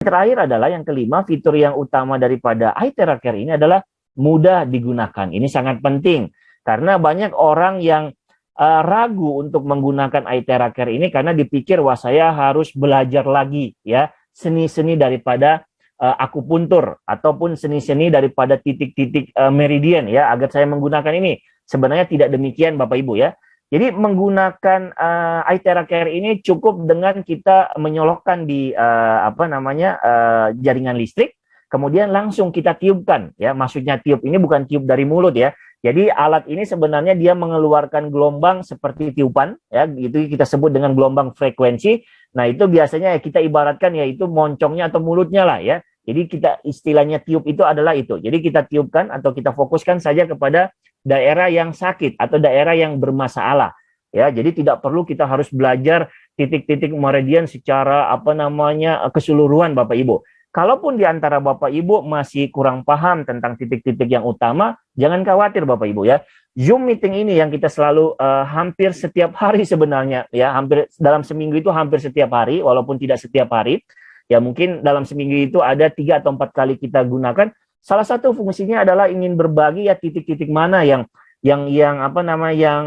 Terakhir adalah yang kelima, fitur yang utama daripada iTera Care ini adalah mudah digunakan. Ini sangat penting karena banyak orang yang ragu untuk menggunakan iTera Care ini karena dipikir wah saya harus belajar lagi ya seni-seni daripada akupuntur ataupun seni-seni daripada titik-titik meridian ya agar saya menggunakan ini. Sebenarnya tidak demikian Bapak Ibu ya. Jadi menggunakan iTera Care ini cukup dengan kita menyolokkan di jaringan listrik, kemudian langsung kita tiupkan ya. Maksudnya tiup ini bukan tiup dari mulut ya. Jadi alat ini sebenarnya dia mengeluarkan gelombang seperti tiupan ya, itu kita sebut dengan gelombang frekuensi. Nah, itu biasanya kita ibaratkan ya itu moncongnya atau mulutnya lah ya. Jadi kita istilahnya tiup itu adalah itu. Jadi kita tiupkan atau kita fokuskan saja kepada daerah yang sakit atau daerah yang bermasalah ya. Jadi tidak perlu kita harus belajar titik-titik meridian secara keseluruhan Bapak Ibu. Kalaupun di antara Bapak Ibu masih kurang paham tentang titik-titik yang utama, jangan khawatir Bapak Ibu ya. Zoom meeting ini yang kita selalu hampir setiap hari sebenarnya ya, hampir dalam seminggu itu hampir setiap hari walaupun tidak setiap hari. Ya mungkin dalam seminggu itu ada 3 atau 4 kali kita gunakan. Salah satu fungsinya adalah ingin berbagi ya titik-titik mana yang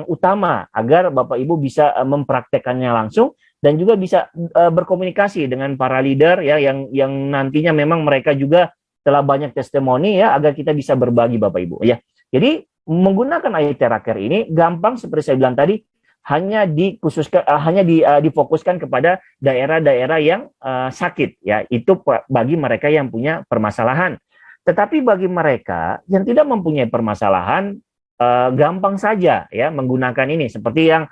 utama agar Bapak Ibu bisa mempraktekannya langsung dan juga bisa berkomunikasi dengan para leader ya yang nantinya memang mereka juga telah banyak testimoni ya agar kita bisa berbagi Bapak Ibu ya. Jadi menggunakan iTera Care ini gampang seperti saya bilang tadi hanya difokuskan kepada daerah-daerah yang sakit ya. Itu bagi mereka yang punya permasalahan. Tetapi bagi mereka yang tidak mempunyai permasalahan, gampang saja ya menggunakan ini. Seperti yang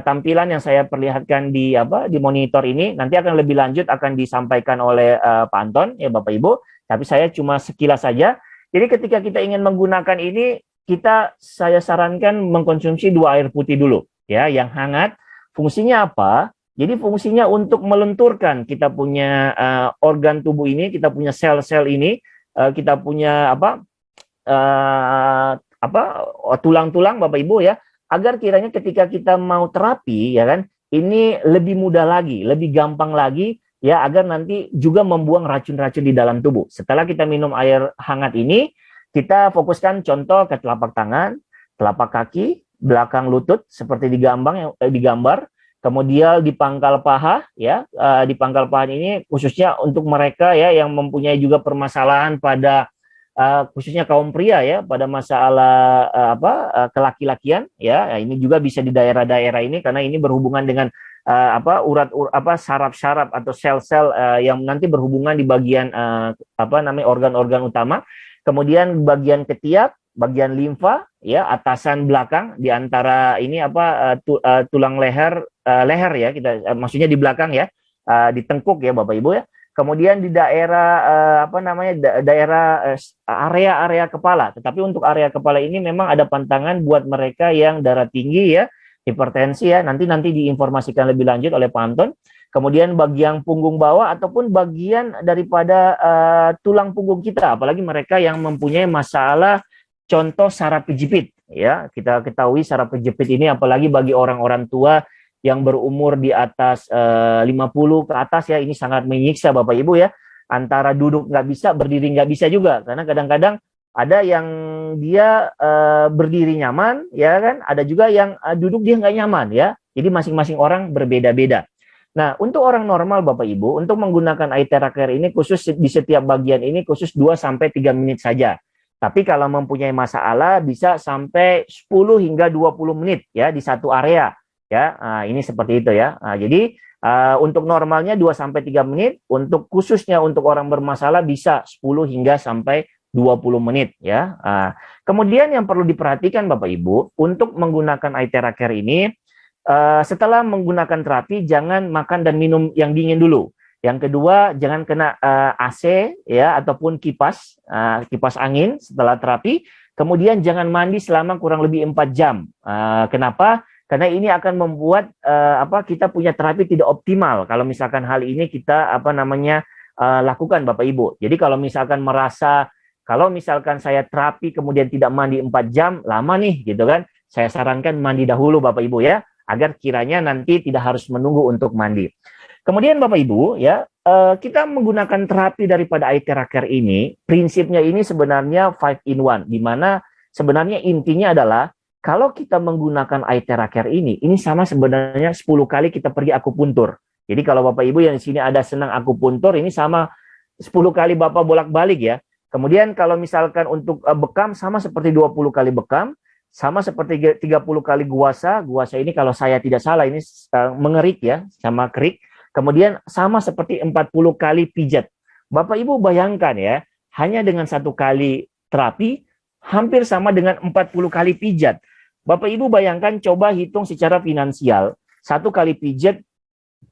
tampilan yang saya perlihatkan di monitor ini, nanti akan lebih lanjut akan disampaikan oleh Pak Anton ya Bapak Ibu. Tapi saya cuma sekilas saja. Jadi ketika kita ingin menggunakan ini, saya sarankan mengkonsumsi 2 air putih dulu ya, yang hangat. Fungsinya apa? Jadi fungsinya untuk melenturkan kita punya organ tubuh ini, kita punya sel-sel ini. Kita punya tulang-tulang Bapak Ibu ya, agar kiranya ketika kita mau terapi ya kan, ini lebih mudah lagi, lebih gampang lagi ya, agar nanti juga membuang racun-racun di dalam tubuh. Setelah kita minum air hangat ini, kita fokuskan contoh ke telapak tangan, telapak kaki, belakang lutut seperti digambar. Kemudian di pangkal paha ya, di pangkal paha ini khususnya untuk mereka ya yang mempunyai juga permasalahan pada khususnya kaum pria ya pada masalah kelaki-lakian ya. Ini juga bisa di daerah-daerah ini karena ini berhubungan dengan saraf-saraf atau sel-sel yang nanti berhubungan di bagian organ-organ utama. Kemudian bagian ketiak, bagian limfa ya, atasan belakang di antara ini tulang leher ya, kita maksudnya di belakang ya, di tengkuk ya Bapak Ibu ya. Kemudian di daerah area kepala. Tetapi untuk area kepala ini memang ada pantangan buat mereka yang darah tinggi ya, hipertensi ya. Nanti diinformasikan lebih lanjut oleh Pak Anton. Kemudian bagian punggung bawah ataupun bagian daripada tulang punggung kita, apalagi mereka yang mempunyai masalah contoh saraf kejepit ya. Kita ketahui saraf kejepit ini apalagi bagi orang-orang tua yang berumur di atas 50 ke atas ya, ini sangat menyiksa Bapak Ibu ya. Antara duduk nggak bisa, berdiri nggak bisa juga, karena kadang-kadang ada yang dia berdiri nyaman ya kan, ada juga yang duduk dia nggak nyaman ya. Jadi masing-masing orang berbeda-beda. Nah, untuk orang normal Bapak Ibu, untuk menggunakan iTera Care ini khusus di setiap bagian ini khusus 2-3 menit saja. Tapi kalau mempunyai masalah bisa sampai 10 hingga 20 menit ya di satu area ya. Nah, ini seperti itu ya. Nah, jadi untuk normalnya 2-3 menit, untuk khususnya untuk orang bermasalah bisa 10 hingga sampai 20 menit ya. Nah, kemudian yang perlu diperhatikan Bapak Ibu, untuk menggunakan iTera Care ini setelah menggunakan terapi jangan makan dan minum yang dingin dulu. Yang kedua, jangan kena AC ya ataupun kipas angin setelah terapi. Kemudian jangan mandi selama kurang lebih 4 jam. Kenapa? Karena ini akan membuat kita punya terapi tidak optimal kalau misalkan hal ini kita lakukan Bapak Ibu. Jadi kalau misalkan saya terapi kemudian tidak mandi 4 jam, lama nih gitu kan. Saya sarankan mandi dahulu Bapak Ibu ya, agar kiranya nanti tidak harus menunggu untuk mandi. Kemudian Bapak Ibu ya, kita menggunakan terapi daripada Aithera Care ini, prinsipnya ini sebenarnya 5 in 1, di mana sebenarnya intinya adalah kalau kita menggunakan Aithera Care ini sama sebenarnya 10 kali kita pergi akupuntur. Jadi kalau Bapak Ibu yang di sini ada senang akupuntur, ini sama 10 kali Bapak bolak-balik ya. Kemudian kalau misalkan untuk bekam sama seperti 20 kali bekam, sama seperti 30 kali guasa. Guasa ini kalau saya tidak salah ini mengerik ya, sama kerik. Kemudian sama seperti 40 kali pijat. Bapak Ibu bayangkan ya, hanya dengan 1 kali terapi hampir sama dengan 40 kali pijat. Bapak Ibu bayangkan, coba hitung secara finansial. 1 kali pijat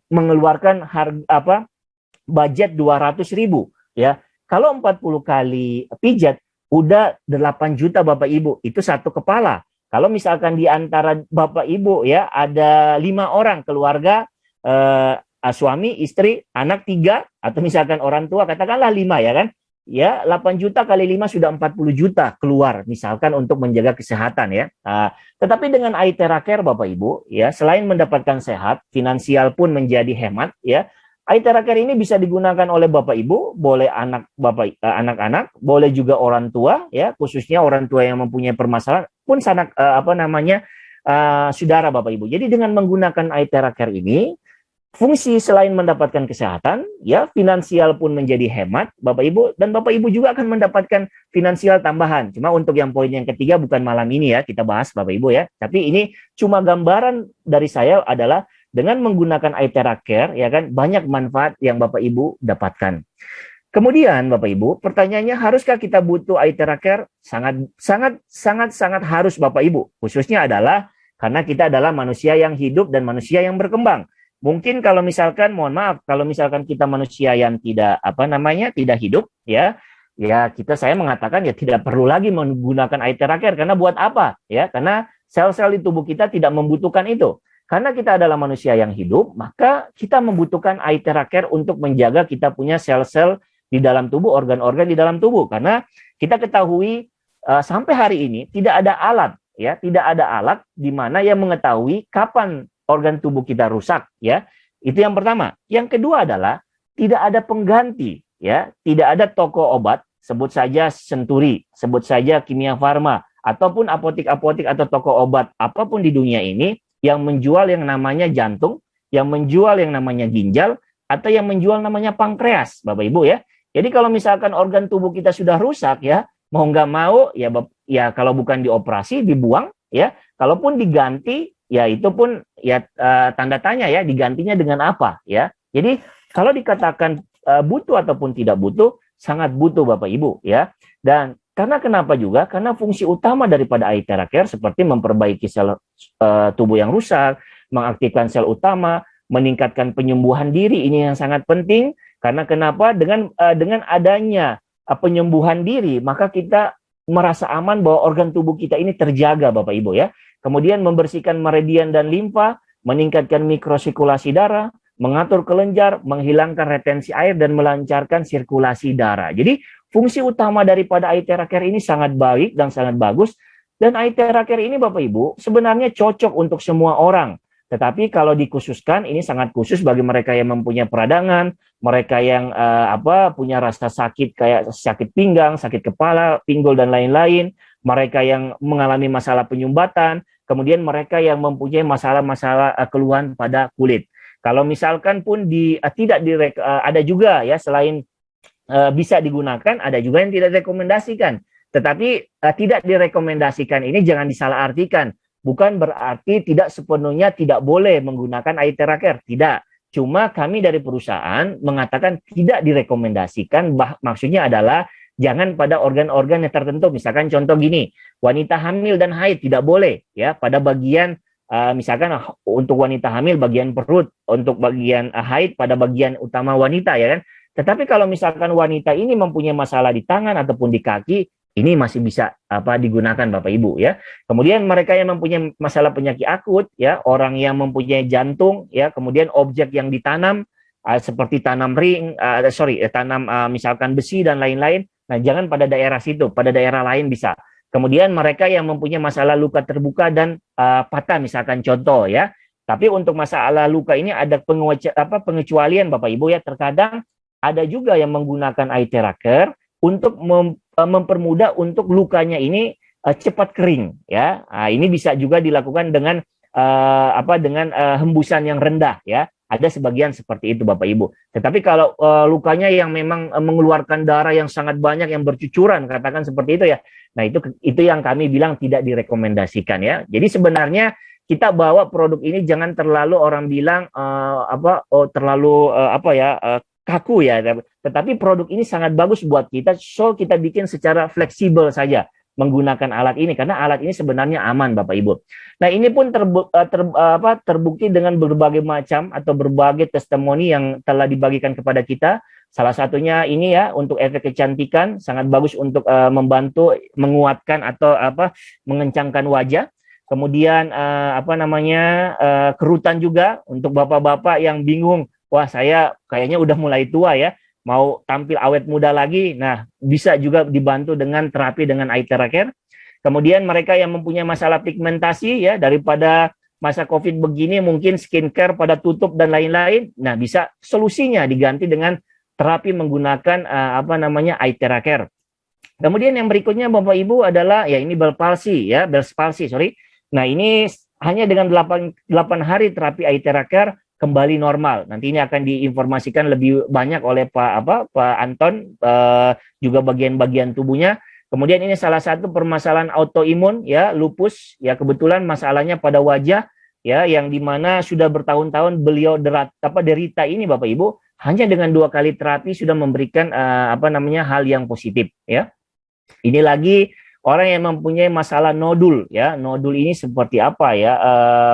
mengeluarkan harga budget 200.000 ya. Kalau 40 kali pijat udah 8 juta Bapak Ibu, itu 1 kepala. Kalau misalkan di antara Bapak Ibu ya ada 5 orang keluarga, suami, istri, anak 3, atau misalkan orang tua katakanlah 5 ya kan. Ya, 8 juta kali 5 sudah 40 juta keluar misalkan untuk menjaga kesehatan ya. Tetapi dengan Aithera Care Bapak Ibu ya, selain mendapatkan sehat, finansial pun menjadi hemat ya. Aithera Care ini bisa digunakan oleh Bapak Ibu, boleh anak-anak, boleh juga orang tua ya, khususnya orang tua yang mempunyai permasalahan pun sanak saudara Bapak Ibu. Jadi dengan menggunakan Aithera Care ini, fungsi selain mendapatkan kesehatan, ya finansial pun menjadi hemat Bapak Ibu, dan Bapak Ibu juga akan mendapatkan finansial tambahan. Cuma untuk yang poin yang ketiga bukan malam ini ya kita bahas Bapak Ibu ya. Tapi ini cuma gambaran dari saya adalah dengan menggunakan Aithera Care ya kan banyak manfaat yang Bapak Ibu dapatkan. Kemudian Bapak Ibu, pertanyaannya haruskah kita butuh Aithera Care? Sangat harus Bapak Ibu. Khususnya adalah karena kita adalah manusia yang hidup dan manusia yang berkembang. Mungkin kalau misalkan, mohon maaf, kalau misalkan kita manusia yang tidak tidak hidup ya saya mengatakan ya tidak perlu lagi menggunakan Aithera Care. Karena buat apa? Ya, karena sel-sel di tubuh kita tidak membutuhkan itu. Karena kita adalah manusia yang hidup, maka kita membutuhkan Aithera Care untuk menjaga kita punya sel-sel di dalam tubuh, organ-organ di dalam tubuh. Karena kita ketahui sampai hari ini tidak ada alat ya, tidak ada alat di mana yang mengetahui kapan organ tubuh kita rusak ya. Itu yang pertama. Yang kedua adalah tidak ada pengganti ya, tidak ada toko obat, sebut saja Senturi, sebut saja Kimia Farma ataupun apotek-apotek atau toko obat apapun di dunia ini yang menjual yang namanya jantung, yang menjual yang namanya ginjal, atau yang menjual namanya pankreas, Bapak Ibu ya. Jadi kalau misalkan organ tubuh kita sudah rusak ya, mau nggak mau ya kalau bukan dioperasi dibuang ya, kalaupun diganti ya itu pun ya tanda tanya ya, digantinya dengan apa ya. Jadi kalau dikatakan butuh ataupun tidak butuh, sangat butuh Bapak Ibu ya. Dan karena kenapa juga? Karena fungsi utama daripada Aithera Care seperti memperbaiki sel tubuh yang rusak, mengaktifkan sel utama, meningkatkan penyembuhan diri, ini yang sangat penting. Karena kenapa? Dengan adanya penyembuhan diri, maka kita merasa aman bahwa organ tubuh kita ini terjaga Bapak Ibu ya. Kemudian membersihkan meridian dan limfa, meningkatkan mikrosirkulasi darah, mengatur kelenjar, menghilangkan retensi air, dan melancarkan sirkulasi darah. Jadi fungsi utama daripada Aithera Care ini sangat baik dan sangat bagus. Dan Aithera Care ini Bapak Ibu sebenarnya cocok untuk semua orang. Tetapi kalau dikhususkan ini sangat khusus bagi mereka yang mempunyai peradangan, mereka yang punya rasa sakit kayak sakit pinggang, sakit kepala, pinggul dan lain-lain, mereka yang mengalami masalah penyumbatan, kemudian mereka yang mempunyai masalah-masalah keluhan pada kulit. Kalau misalkan pun ada juga ya selain bisa digunakan, ada juga yang tidak direkomendasikan. Tetapi tidak direkomendasikan ini jangan disalahartikan. Bukan berarti tidak sepenuhnya tidak boleh menggunakan Aithera Care. Tidak. Cuma kami dari perusahaan mengatakan tidak direkomendasikan. Maksudnya adalah jangan pada organ-organ yang tertentu. Misalkan contoh gini, wanita hamil dan haid tidak boleh ya pada bagian misalkan untuk wanita hamil bagian perut, untuk bagian haid pada bagian utama wanita ya kan. Tetapi kalau misalkan wanita ini mempunyai masalah di tangan ataupun di kaki, ini masih bisa digunakan Bapak Ibu ya. Kemudian mereka yang mempunyai masalah penyakit akut ya, orang yang mempunyai jantung ya, kemudian objek yang ditanam seperti tanam misalkan besi dan lain-lain. Nah, jangan pada daerah situ, pada daerah lain bisa. Kemudian mereka yang mempunyai masalah luka terbuka dan patah misalkan contoh ya. Tapi untuk masalah luka ini ada pengecualian Bapak Ibu ya. Terkadang ada juga yang menggunakan eye tracker untuk mempermudah untuk lukanya ini cepat kering ya. Nah, ini bisa juga dilakukan dengan hembusan yang rendah ya. Ada sebagian seperti itu Bapak Ibu. Tetapi kalau lukanya yang memang mengeluarkan darah yang sangat banyak yang bercucuran, katakan seperti itu ya. Nah, itu yang kami bilang tidak direkomendasikan ya. Jadi sebenarnya kita bawa produk ini jangan terlalu orang bilang kaku ya. Tetapi produk ini sangat bagus buat kita, so kita bikin secara fleksibel saja menggunakan alat ini karena alat ini sebenarnya aman Bapak Ibu. Nah, ini pun terbukti dengan berbagai macam atau berbagai testimoni yang telah dibagikan kepada kita. Salah satunya ini ya, untuk efek kecantikan sangat bagus untuk membantu menguatkan atau mengencangkan wajah. Kemudian kerutan juga untuk bapak-bapak yang bingung, wah saya kayaknya udah mulai tua ya, mau tampil awet muda lagi. Nah, bisa juga dibantu dengan terapi dengan eye tracker. Kemudian mereka yang mempunyai masalah pigmentasi ya, daripada masa COVID begini mungkin skincare pada tutup dan lain-lain. Nah, bisa solusinya diganti dengan terapi menggunakan eye tracker. Kemudian yang berikutnya Bapak Ibu adalah ya ini Bell's palsy. Nah, ini hanya dengan 8 hari terapi eye tracker kembali normal. Nanti ini akan diinformasikan lebih banyak oleh Pak Anton, juga bagian-bagian tubuhnya. Kemudian ini salah satu permasalahan autoimun ya, lupus ya, kebetulan masalahnya pada wajah ya, yang dimana sudah bertahun-tahun beliau derita ini Bapak Ibu, hanya dengan 2 kali terapi sudah memberikan hal yang positif ya. Ini lagi orang yang mempunyai masalah nodul ya. Nodul ini seperti apa ya?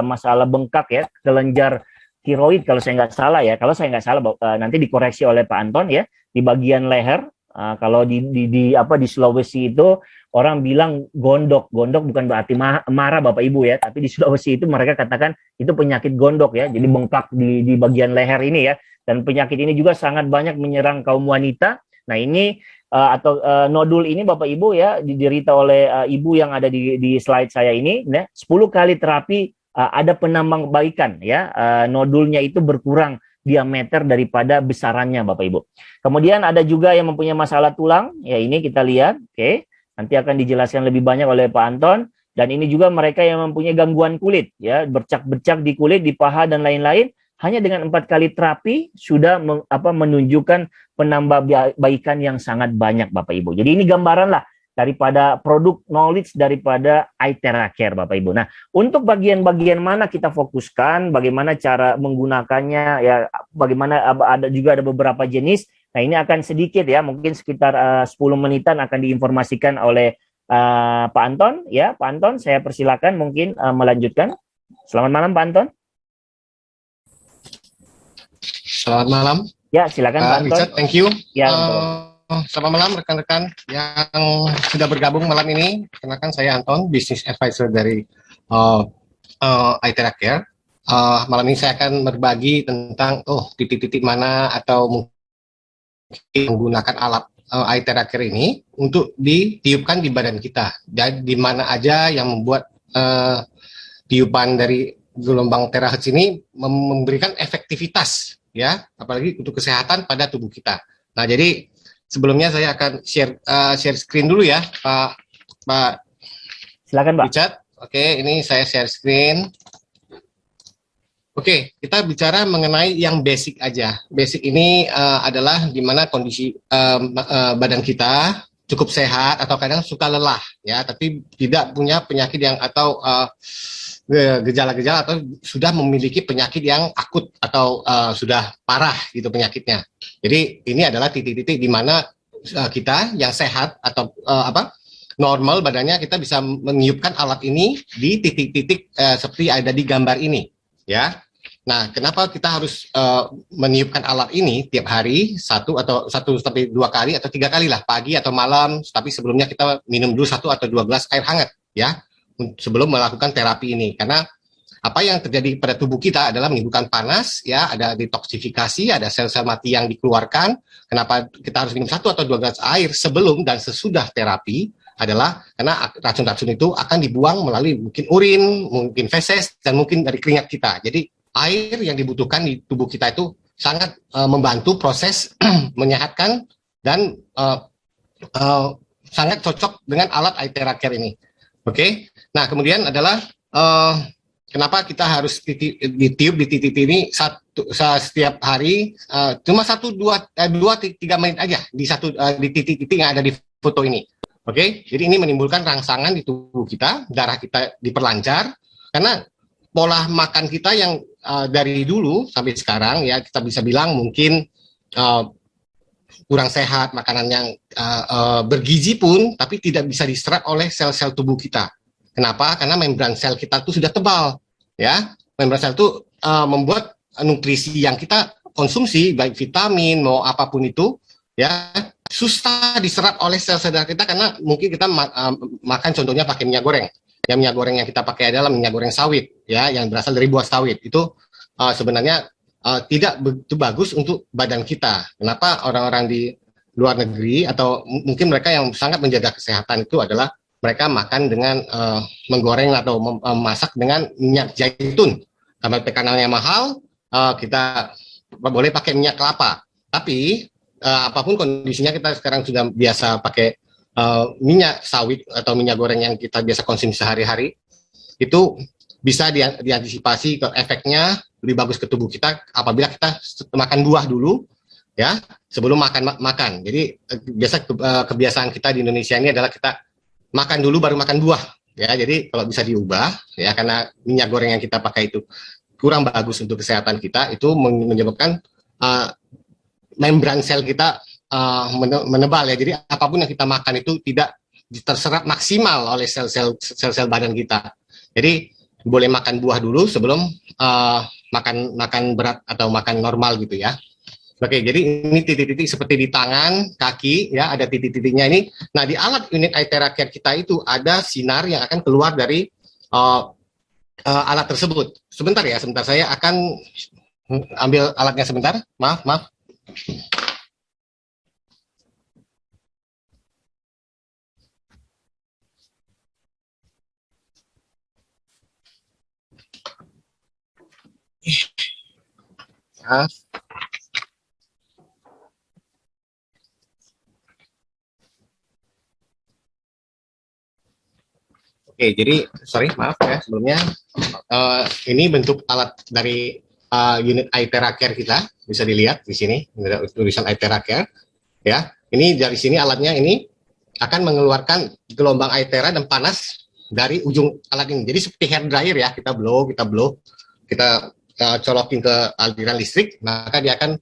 Masalah bengkak ya, kelenjar tiroid kalau saya nggak salah ya. Kalau saya nggak salah nanti dikoreksi oleh Pak Anton ya, di bagian leher. Kalau di Sulawesi itu orang bilang gondok. Gondok bukan berarti marah Bapak Ibu ya, tapi di Sulawesi itu mereka katakan itu penyakit gondok ya. Jadi bengkak di bagian leher ini ya. Dan penyakit ini juga sangat banyak menyerang kaum wanita. Nah, ini nodul ini Bapak Ibu ya, diderita oleh ibu yang ada di slide saya ini ya. 10 kali terapi ada penambahbaikan ya, nodulnya itu berkurang diameter daripada besarannya Bapak Ibu. Kemudian ada juga yang mempunyai masalah tulang, ya ini kita lihat, oke. Nanti akan dijelaskan lebih banyak oleh Pak Anton. Dan ini juga mereka yang mempunyai gangguan kulit, ya, bercak-bercak di kulit, di paha dan lain-lain. Hanya dengan 4 kali terapi sudah menunjukkan penambahbaikan yang sangat banyak Bapak Ibu. Jadi ini gambaran lah daripada produk knowledge daripada eye tracker Bapak Ibu. Nah, untuk bagian-bagian mana kita fokuskan, bagaimana cara menggunakannya ya, bagaimana ada beberapa jenis. Nah, ini akan sedikit ya, mungkin sekitar 10 menitan akan diinformasikan oleh Pak Anton ya. Pak Anton, saya persilakan mungkin melanjutkan. Selamat malam Pak Anton. Selamat malam. Ya, silakan Pak Anton. Richard, thank you. Ya, selamat malam rekan-rekan yang sudah bergabung malam ini. Perkenalkan saya Anton, Business Advisor dari eye tracker. Malam ini saya akan berbagi tentang titik-titik mana atau mungkin menggunakan alat eye tracker ini untuk ditiupkan di badan kita. Dan di mana aja yang membuat tiupan dari gelombang terahertz ini memberikan efektivitas ya, apalagi untuk kesehatan pada tubuh kita. Nah, jadi sebelumnya saya akan share screen dulu ya, Pak. Silakan, Pak. Richard. Oke, ini saya share screen. Oke, kita bicara mengenai yang basic aja. Basic ini adalah di mana kondisi badan kita cukup sehat atau kadang suka lelah ya, tapi tidak punya penyakit yang atau gejala-gejala atau sudah memiliki penyakit yang akut atau sudah parah gitu penyakitnya. Jadi ini adalah titik-titik di mana kita yang sehat atau normal badannya, kita bisa meniupkan alat ini di titik-titik seperti ada di gambar ini ya. Nah, kenapa kita harus meniupkan alat ini tiap hari, satu sampai 2 kali atau 3 kali lah, pagi atau malam, tapi sebelumnya kita minum dulu 1 atau 2 gelas air hangat ya, sebelum melakukan terapi ini. Karena apa yang terjadi pada tubuh kita adalah menimbulkan panas ya, ada detoksifikasi, ada sel-sel mati yang dikeluarkan. Kenapa kita harus minum 1 atau 2 gelas air sebelum dan sesudah terapi? adalah karena racun-racun itu akan dibuang melalui mungkin urin, mungkin feses, dan mungkin dari keringat kita. Jadi air yang dibutuhkan di tubuh kita itu sangat membantu proses menyehatkan dan sangat cocok dengan alat Aithera Care ini. Oke. Nah, kemudian adalah kenapa kita harus ditiup di titik ini setiap hari cuma 2-3 menit aja di titik-titik yang ada di foto ini. Oke, jadi ini menimbulkan rangsangan di tubuh kita, darah kita diperlancar karena pola makan kita yang dari dulu sampai sekarang ya kita bisa bilang mungkin kurang sehat, makanan yang bergizi pun tapi tidak bisa diserap oleh sel-sel tubuh kita. Kenapa? Karena membran sel kita itu sudah tebal, ya. Membran sel itu membuat nutrisi yang kita konsumsi baik vitamin mau apapun itu, ya susah diserap oleh sel-sel darah kita karena mungkin kita makan contohnya pakai minyak goreng. Yang minyak goreng yang kita pakai adalah minyak goreng sawit, ya, yang berasal dari buah sawit. Itu sebenarnya tidak begitu bagus untuk badan kita. Kenapa orang-orang di luar negeri atau mungkin mereka yang sangat menjaga kesehatan itu adalah mereka makan dengan menggoreng atau memasak dengan minyak zaitun. Karena tekanannya mahal, kita boleh pakai minyak kelapa. Tapi apapun kondisinya kita sekarang sudah biasa pakai minyak sawit atau minyak goreng yang kita biasa konsumsi sehari-hari, itu bisa diantisipasi ke efeknya lebih bagus ke tubuh kita apabila kita makan buah dulu, ya, sebelum makan. Jadi biasa kebiasaan kita di Indonesia ini adalah kita makan dulu baru makan buah, ya. Jadi kalau bisa diubah, ya, karena minyak goreng yang kita pakai itu kurang bagus untuk kesehatan kita, itu menyebabkan membran sel kita menebal, ya. Jadi apapun yang kita makan itu tidak terserap maksimal oleh sel-sel badan kita. Jadi boleh makan buah dulu sebelum makan berat atau makan normal gitu, ya. Oke, jadi ini titik-titik seperti di tangan, kaki, ya, ada titik-titiknya ini. Nah, di alat unit Aithera Care kita itu ada sinar yang akan keluar dari alat tersebut. Sebentar ya, sebentar, saya akan ambil alatnya sebentar. Maaf. Oke, jadi maaf ya sebelumnya. Ini bentuk alat dari unit Aithera Care kita, bisa dilihat di sini ada tulisan Aithera Care, ya. Ini dari sini alatnya ini akan mengeluarkan gelombang Aithera dan panas dari ujung alat ini. Jadi seperti hair dryer, ya, kita blow, kita colokin ke aliran listrik, maka dia akan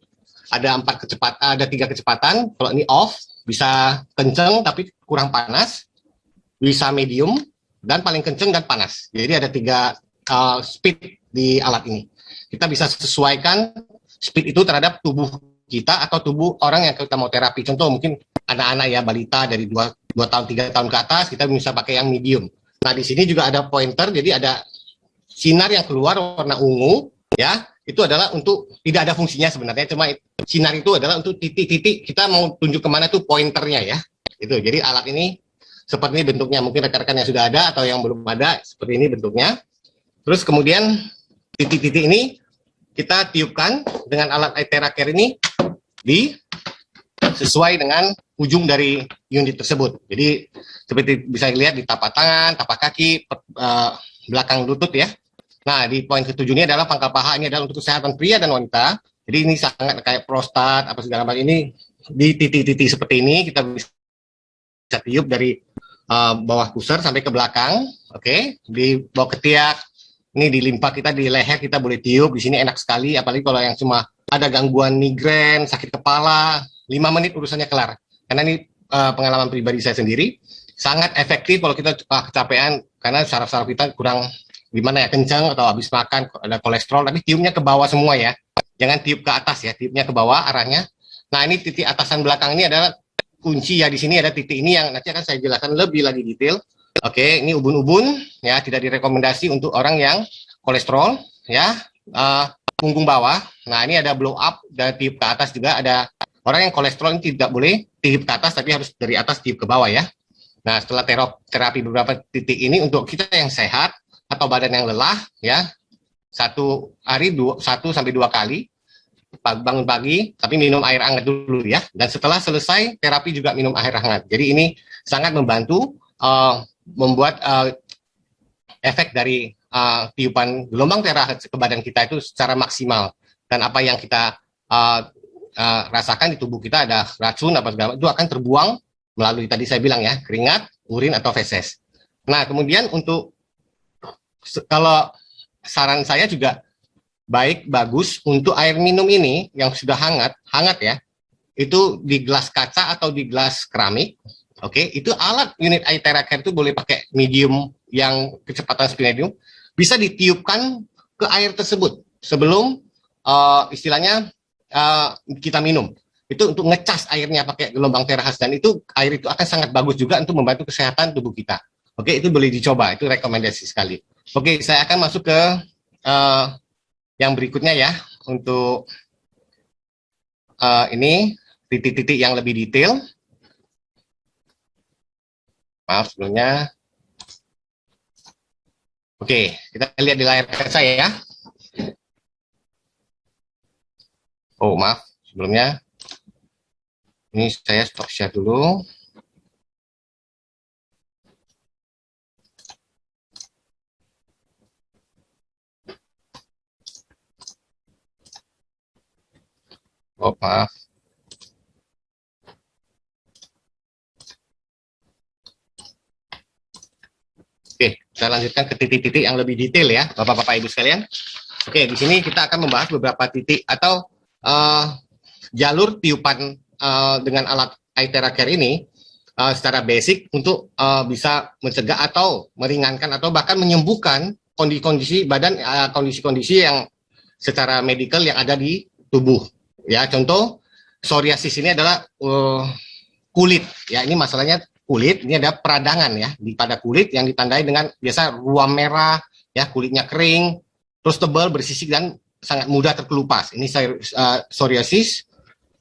ada 3 kecepatan. Kalau ini off bisa kenceng tapi kurang panas, bisa medium, dan paling kenceng dan panas. Jadi ada 3 speed di alat ini. Kita bisa sesuaikan speed itu terhadap tubuh kita atau tubuh orang yang kita mau terapi. Contoh mungkin anak-anak, ya, balita dari 2 tahun 3 tahun ke atas, kita bisa pakai yang medium. Nah, di sini juga ada pointer, jadi ada sinar yang keluar warna ungu, ya. Itu adalah untuk tidak ada fungsinya sebenarnya, cuma sinar itu adalah untuk titik-titik kita mau tunjuk kemana tuh pointernya, ya. Itu. Jadi alat ini seperti ini bentuknya, mungkin rekan-rekan yang sudah ada atau yang belum ada, seperti ini bentuknya. Terus kemudian titik-titik ini kita tiupkan dengan alat Aithera Care ini sesuai dengan ujung dari unit tersebut. Jadi seperti bisa dilihat di tapak tangan, tapak kaki, belakang lutut, ya. Nah, di poin ke-7 ini adalah pangkal paha, ini adalah untuk kesehatan pria dan wanita. Jadi ini sangat kayak prostat apa segala macam, ini di titik-titik seperti ini kita bisa tiup dari bawah pusar sampai ke belakang, oke, di bawah ketiak, ini di limpa kita, di leher kita boleh tiup. Di sini enak sekali, apalagi kalau yang cuma ada gangguan migrain, sakit kepala, 5 menit urusannya kelar. Karena ini pengalaman pribadi saya sendiri, sangat efektif kalau kita kecapean karena saraf-saraf kita kurang gimana ya, kencang atau habis makan ada kolesterol, tapi tiupnya ke bawah semua, ya. Jangan tiup ke atas, ya, tiupnya ke bawah arahnya. Nah, ini titik atasan belakang ini adalah kunci, ya. Di sini ada titik ini yang nanti akan saya jelaskan lebih lagi detail. Oke, ini ubun-ubun, ya, tidak direkomendasi untuk orang yang kolesterol, ya, punggung bawah. Nah, ini ada blow up dan tiup ke atas juga. Ada orang yang kolesterol ini tidak boleh tiup ke atas, tapi harus dari atas tiup ke bawah, ya. Nah, setelah terapi beberapa titik ini untuk kita yang sehat atau badan yang lelah, ya, satu hari 1 sampai 2 kali bangun pagi, tapi minum air hangat dulu ya. Dan setelah selesai terapi juga minum air hangat. Jadi ini sangat membantu membuat efek dari tiupan gelombang terahertz ke badan kita itu secara maksimal. Dan apa yang kita rasakan di tubuh kita ada racun apa segala itu akan terbuang melalui tadi saya bilang ya, keringat, urin atau feses. Nah, kemudian untuk kalau saran saya juga bagus untuk air minum ini yang sudah hangat ya, itu di gelas kaca atau di gelas keramik. Oke, itu alat unit Aithera Care itu boleh pakai medium yang kecepatan speed medium, bisa ditiupkan ke air tersebut sebelum istilahnya kita minum. Itu untuk ngecas airnya pakai gelombang terahertz, dan itu air itu akan sangat bagus juga untuk membantu kesehatan tubuh kita. Oke, itu boleh dicoba, itu rekomendasi sekali. Oke, saya akan masuk ke yang berikutnya ya, untuk ini titik-titik yang lebih detail. Maaf sebelumnya. Oke, kita lihat di layar kaca ya. Oh, maaf sebelumnya. Ini saya stop share dulu. Oh, maaf. Oke, saya lanjutkan ke titik-titik yang lebih detail ya, Bapak-Bapak Ibu sekalian. Oke, di sini kita akan membahas beberapa titik atau jalur tiupan dengan alat Aithera Care ini secara basic untuk bisa mencegah atau meringankan atau bahkan menyembuhkan kondisi-kondisi badan, kondisi-kondisi yang secara medikal yang ada di tubuh. Ya, contoh psoriasis ini adalah kulit. Ya, ini masalahnya kulit. Ini ada peradangan ya pada kulit yang ditandai dengan biasa ruam merah, ya, kulitnya kering, terus tebal, bersisik dan sangat mudah terkelupas. Ini psoriasis.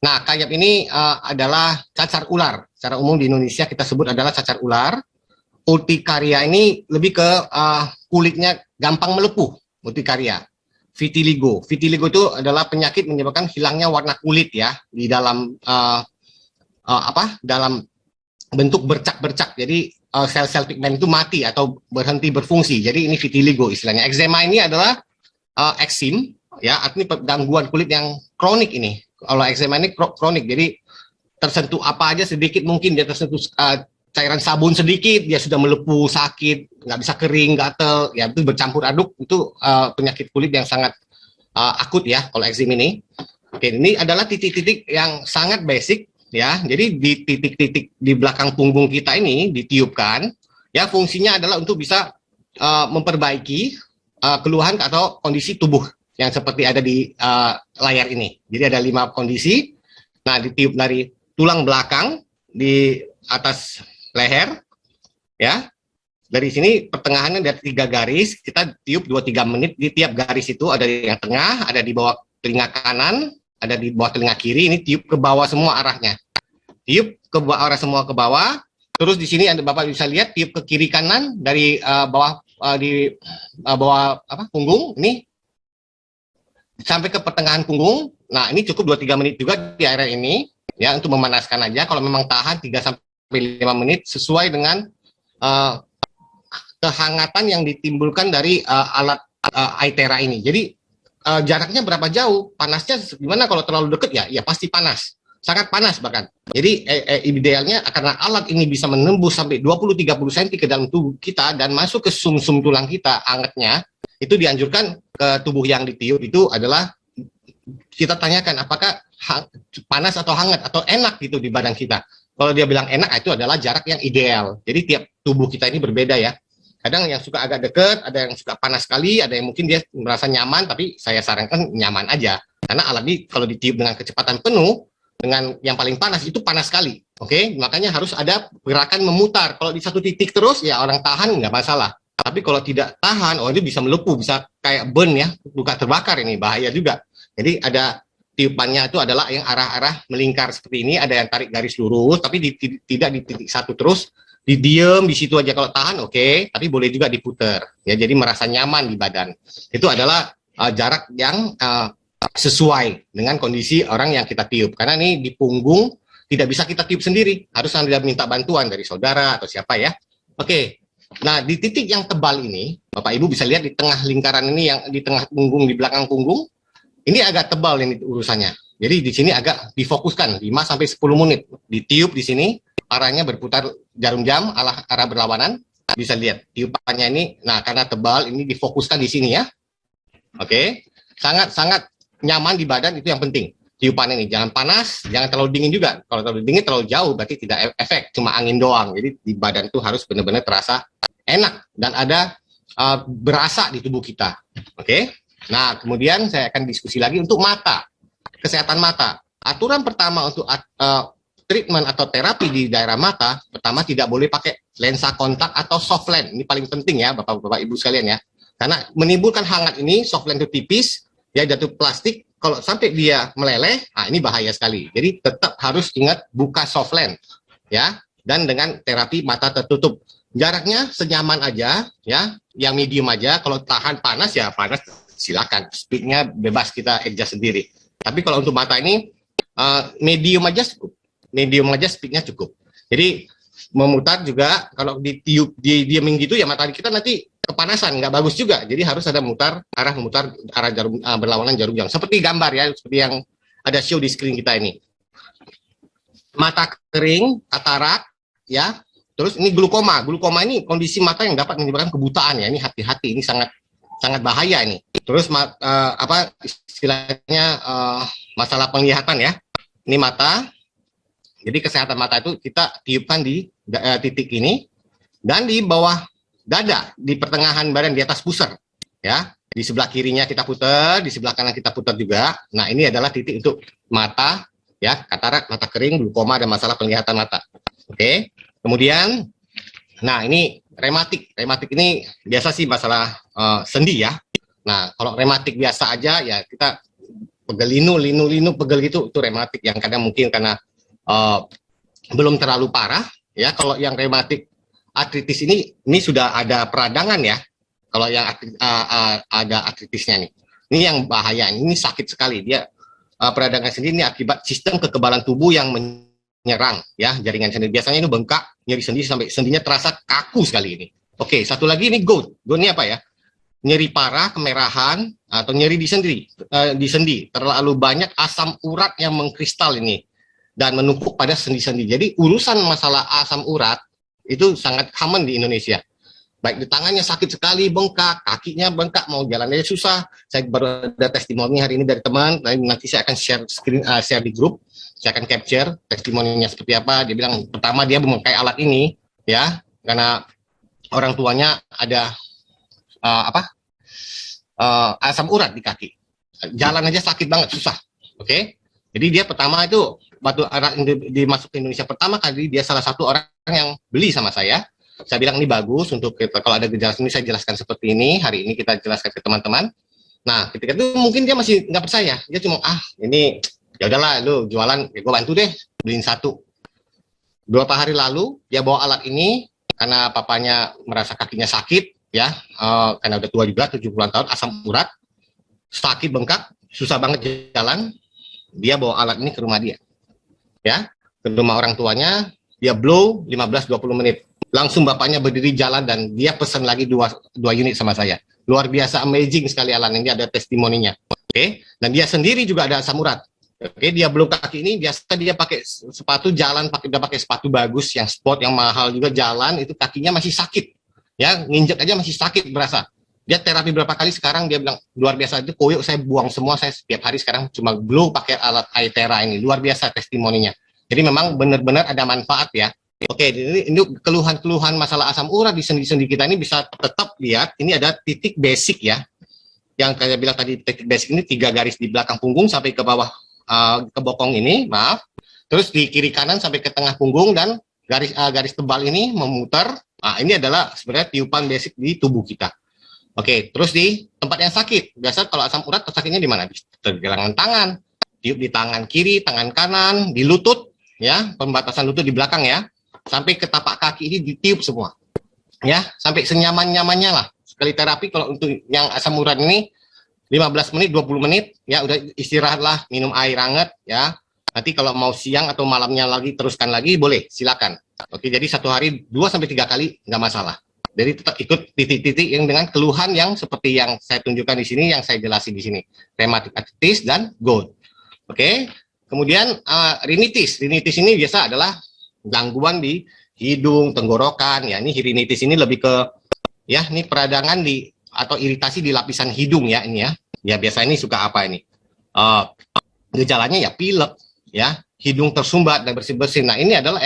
Nah, kayap ini adalah cacar ular. Secara umum di Indonesia kita sebut adalah cacar ular. Urtikaria ini lebih ke kulitnya gampang melepuh, urtikaria. Vitiligo. Vitiligo itu adalah penyakit menyebabkan hilangnya warna kulit ya di dalam dalam bentuk bercak-bercak. Jadi sel-sel pigmen itu mati atau berhenti berfungsi. Jadi ini vitiligo istilahnya. Eczema ini adalah eksim ya, artinya gangguan kulit yang kronik ini. Kalau eczema ini kronik, jadi tersentuh apa aja sedikit, mungkin dia tersentuh cairan sabun sedikit, dia sudah melepuh, sakit, nggak bisa kering, gatel, ya itu bercampur aduk, itu penyakit kulit yang sangat akut ya kalau eksim ini. Oke, ini adalah titik-titik yang sangat basic ya, jadi di titik-titik di belakang punggung kita ini ditiupkan, ya fungsinya adalah untuk bisa memperbaiki keluhan atau kondisi tubuh yang seperti ada di layar ini. Jadi ada 5 kondisi. Nah, ditiup dari tulang belakang di atas leher, ya. Dari sini pertengahannya ada 3 garis. Kita tiup 2-3 menit di tiap garis itu. Ada yang tengah, ada di bawah telinga kanan, ada di bawah telinga kiri. Ini tiup ke bawah semua arahnya. Tiup ke arah semua ke bawah. Terus di sini Anda Bapak bisa lihat tiup ke kiri kanan dari bawah di bawah punggung ini sampai ke pertengahan punggung. Nah, ini cukup 2-3 menit juga di area ini ya, untuk memanaskan aja. Kalau memang tahan 3-5 menit sesuai dengan kehangatan yang ditimbulkan dari alat Aithera ini. Jadi jaraknya berapa jauh, panasnya gimana? Kalau terlalu dekat ya pasti panas. Sangat panas bahkan. Jadi idealnya karena alat ini bisa menembus sampai 20-30 cm ke dalam tubuh kita dan masuk ke sum-sum tulang kita, hangatnya itu dianjurkan ke tubuh yang ditiup itu adalah kita tanyakan apakah panas atau hangat atau enak gitu di badan kita. Kalau dia bilang enak, itu adalah jarak yang ideal. Jadi tiap tubuh kita ini berbeda ya. Kadang yang suka agak dekat, ada yang suka panas sekali, ada yang mungkin dia merasa nyaman, tapi saya sarankan nyaman aja. Karena alat ini kalau ditiup dengan kecepatan penuh, dengan yang paling panas itu panas sekali. Oke, makanya harus ada gerakan memutar. Kalau di satu titik terus ya orang tahan nggak masalah. Tapi kalau tidak tahan, itu bisa melepuh, bisa kayak burn ya, luka terbakar, ini bahaya juga. Jadi ada tiupannya itu adalah yang arah-arah melingkar seperti ini, ada yang tarik garis lurus, tapi tidak di titik satu terus. diem di situ aja kalau tahan oke, tapi boleh juga diputer ya, jadi merasa nyaman di badan. Itu adalah jarak yang sesuai dengan kondisi orang yang kita tiup, karena ini di punggung tidak bisa kita tiup sendiri, harus Anda minta bantuan dari saudara atau siapa ya. Oke. Nah, di titik yang tebal ini, Bapak Ibu bisa lihat di tengah lingkaran ini, yang di tengah punggung, di belakang punggung, ini agak tebal ini urusannya. Jadi di sini agak difokuskan 5 sampai 10 menit, ditiup di sini. Arahnya berputar jarum jam arah berlawanan, bisa lihat tiupannya ini. Nah, karena tebal ini difokuskan di sini ya. Oke, sangat nyaman di badan, itu yang penting. Tiupan ini jangan panas, jangan terlalu dingin juga. Kalau terlalu dingin terlalu jauh berarti tidak efek, cuma angin doang. Jadi di badan itu harus benar-benar terasa enak dan ada berasa di tubuh kita. Oke. Nah, kemudian saya akan diskusi lagi untuk mata, kesehatan mata. Aturan pertama untuk treatment atau terapi di daerah mata, pertama tidak boleh pakai lensa kontak atau soft lens. Ini paling penting ya, Bapak-bapak Ibu sekalian ya. Karena menimbulkan hangat ini, soft lens itu tipis, ya jatuh plastik, kalau sampai dia meleleh, ini bahaya sekali. Jadi tetap harus ingat buka soft lens ya, dan dengan terapi mata tertutup. Jaraknya senyaman aja ya, yang medium aja. Kalau tahan panas ya panas, silakan. Speednya bebas kita adjust sendiri. Tapi kalau untuk mata ini medium aja cukup. Medium aja speednya cukup. Jadi memutar juga kalau ditiup diemin gitu ya mata kita nanti kepanasan, nggak bagus juga. Jadi harus ada memutar arah jarum berlawanan jarum jam. Seperti gambar ya, seperti yang ada show di screen kita ini. Mata kering, katarak ya. Terus ini glukoma. Glukoma ini kondisi mata yang dapat menyebabkan kebutaan ya. Ini hati-hati, ini sangat bahaya ini. Terus istilahnya masalah penglihatan ya. Ini mata. Jadi kesehatan mata itu kita tiupkan di titik ini dan di bawah dada, di pertengahan badan, di atas pusar ya. Di sebelah kirinya kita putar, di sebelah kanan kita putar juga. Nah, ini adalah titik untuk mata ya, katarak, mata kering, glukoma, dan masalah penglihatan mata. Oke. Kemudian nah ini rematik. Rematik ini biasa sih masalah sendi ya. Nah, kalau rematik biasa aja ya kita pegel linu pegel gitu, itu rematik yang kadang mungkin karena belum terlalu parah ya. Kalau yang rematik artritis ini sudah ada peradangan ya. Kalau yang ada artritisnya nih, ini yang bahaya, ini sakit sekali. Dia peradangan sendi ini akibat sistem kekebalan tubuh yang menyerang ya jaringan sendi. Biasanya ini bengkak, nyeri sendi sampai sendinya terasa kaku sekali ini. Oke, satu lagi ini gout. Gout ini apa ya? Nyeri parah, kemerahan atau nyeri di sendi. Terlalu banyak asam urat yang mengkristal ini dan menumpuk pada sendi-sendi. Jadi urusan masalah asam urat itu sangat common di Indonesia. Baik di tangannya sakit sekali, bengkak, kakinya bengkak, mau jalan aja susah. Saya baru ada testimoni hari ini dari teman, nanti saya akan share di grup, saya akan capture testimoninya seperti apa. Dia bilang pertama dia memakai alat ini ya, karena orang tuanya ada asam urat di kaki. Jalan aja sakit banget, susah. Oke. Jadi dia pertama itu waktu dimasuk ke Indonesia pertama kali, dia salah satu orang yang beli sama saya. Saya bilang ini bagus untuk kita, kalau ada gejala ini saya jelaskan seperti ini. Hari ini kita jelaskan ke teman-teman. Nah, ketika itu mungkin dia masih nggak percaya. Dia cuma ini ya udahlah lu jualan, ya gue bantu deh beliin satu. Beberapa hari lalu dia bawa alat ini karena papanya merasa kakinya sakit ya, karena udah tua juga 70-an tahun, asam urat, sakit bengkak, susah banget jalan. Dia bawa alat ini ke rumah dia. Ya, ke rumah orang tuanya, dia blow 15-20 menit. Langsung bapaknya berdiri jalan dan dia pesan lagi dua unit sama saya. Luar biasa, amazing sekali alat ini, ada testimoninya. Oke, dan dia sendiri juga ada asam urat. Oke, dia blow kaki ini, biasa dia pakai sepatu jalan, udah pakai sepatu bagus, yang sport, yang mahal juga jalan, itu kakinya masih sakit. Ya, nginjek aja masih sakit berasa. Dia terapi berapa kali sekarang dia bilang luar biasa, itu koyok saya buang semua, saya setiap hari sekarang cuma blow pakai alat Aitera ini. Luar biasa testimoninya. Jadi memang benar-benar ada manfaat ya. Oke, ini keluhan-keluhan masalah asam urat di sendi-sendi kita ini bisa tetap lihat. Ini ada titik basic ya. Yang saya bilang tadi titik basic ini 3 garis di belakang punggung sampai ke bawah ke bokong ini, maaf. Terus di kiri kanan sampai ke tengah punggung dan garis tebal ini memutar. Nah, ini adalah sebenarnya tiupan basic di tubuh kita. Oke, terus di tempat yang sakit. Biasa kalau asam urat sakitnya di mana? Di pergelangan tangan, tiup di tangan kiri, tangan kanan, di lutut, ya, pembatasan lutut di belakang ya. sampai ke tapak kaki ini ditiup semua. Ya, sampai senyaman-nyamannya lah. Sekali terapi kalau untuk yang asam urat ini 15 menit, 20 menit, ya udah istirahatlah, minum air hangat, ya. Nanti kalau mau siang atau malamnya lagi, teruskan lagi, boleh, silakan. Oke, jadi satu hari 2-3 kali, nggak masalah. Jadi tetap ikut titik-titik yang dengan keluhan yang seperti yang saya tunjukkan di sini, yang saya jelasin di sini. Rheumatic arthritis dan GOUT. Oke, kemudian rinitis. Rinitis ini biasa adalah gangguan di hidung, tenggorokan, ya. Ini rinitis ini lebih ke, ya, ini peradangan di atau iritasi di lapisan hidung, ya, ini ya. Ya biasa ini suka apa ini? Gejalanya ya pilek, ya, hidung tersumbat dan bersih-bersih. Nah ini adalah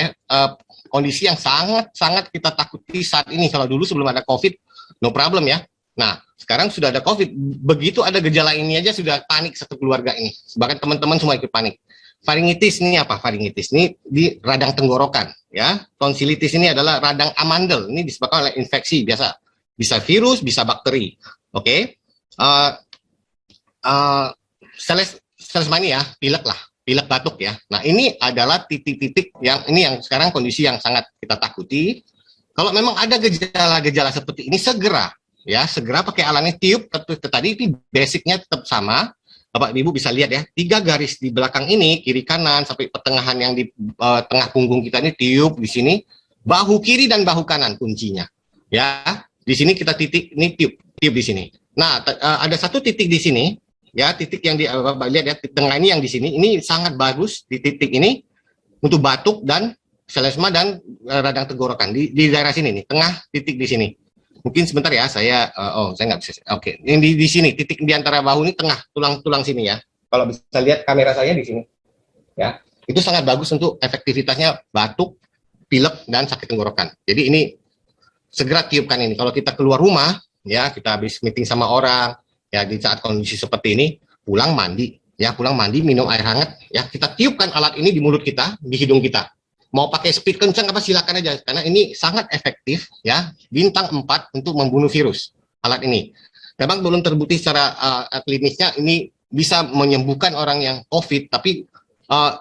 kondisi yang sangat kita takuti saat ini. Kalau dulu sebelum ada COVID, no problem ya. Nah sekarang sudah ada COVID, begitu ada gejala ini aja sudah panik satu keluarga ini. Bahkan teman-teman semua ikut panik. Faringitis ini apa? Faringitis ini di radang tenggorokan, ya. Tonsilitis ini adalah radang amandel. Ini disebabkan oleh infeksi biasa, bisa virus, bisa bakteri. Oke. Selesmania, pilek lah, pilek batuk ya. Nah ini adalah titik-titik yang ini yang sekarang kondisi yang sangat kita takuti. Kalau memang ada gejala-gejala seperti ini segera pakai alatnya tiup. Tadi itu basicnya tetap sama. Bapak Ibu bisa lihat ya, 3 garis di belakang ini kiri kanan sampai pertengahan yang di tengah punggung kita ini tiup di sini. Bahu kiri dan bahu kanan kuncinya. Ya, di sini kita titik ini tiup di sini. Nah, ada satu titik di sini. Ya, titik yang di Bapak lihat ya, di tengah ini yang di sini, ini sangat bagus di titik ini untuk batuk dan selesma dan radang tenggorokan di daerah sini nih, tengah titik di sini. Mungkin sebentar ya, saya saya nggak bisa. Oke, yang di sini titik di antara bahu ini tengah tulang sini ya. Kalau bisa lihat kamera saya di sini, ya, itu sangat bagus untuk efektivitasnya batuk, pilek dan sakit tenggorokan. Jadi ini segera tiupkan ini. Kalau kita keluar rumah, ya, kita habis meeting sama orang. Ya, di saat kondisi seperti ini, pulang mandi, minum air hangat, ya, kita tiupkan alat ini di mulut kita, di hidung kita. Mau pakai speed kencang apa silakan aja, karena ini sangat efektif, ya, bintang 4 untuk membunuh virus, alat ini. Memang belum terbukti secara klinisnya ini bisa menyembuhkan orang yang COVID, tapi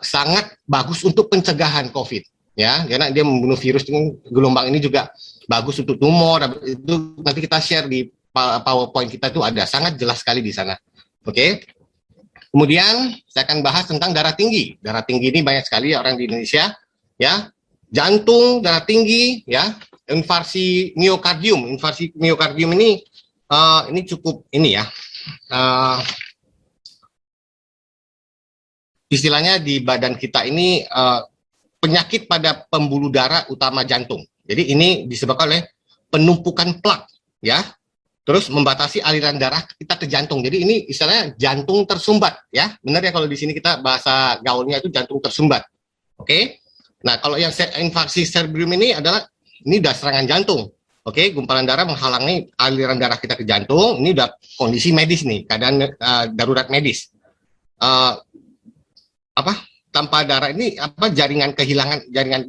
sangat bagus untuk pencegahan COVID, ya, karena dia membunuh virus. Gelombang ini juga bagus untuk tumor. Itu nanti kita share di PowerPoint kita, itu ada sangat jelas sekali di sana. Oke. Kemudian saya akan bahas tentang darah tinggi. Darah tinggi ini banyak sekali orang di Indonesia, ya. Jantung, darah tinggi, ya. Infarksi miokardium. Infarksi miokardium ini cukup ini ya. Istilahnya di badan kita ini penyakit pada pembuluh darah utama jantung. Jadi ini disebabkan oleh penumpukan plak, ya. Terus membatasi aliran darah kita ke jantung. Jadi ini istilahnya jantung tersumbat, ya. Benar ya kalau di sini kita bahasa gaulnya itu jantung tersumbat. Oke. Nah, kalau yang infarksi cerebrum ini udah serangan jantung. Oke, gumpalan darah menghalangi aliran darah kita ke jantung. Ini udah kondisi medis nih, keadaan darurat medis. Tanpa darah ini jaringan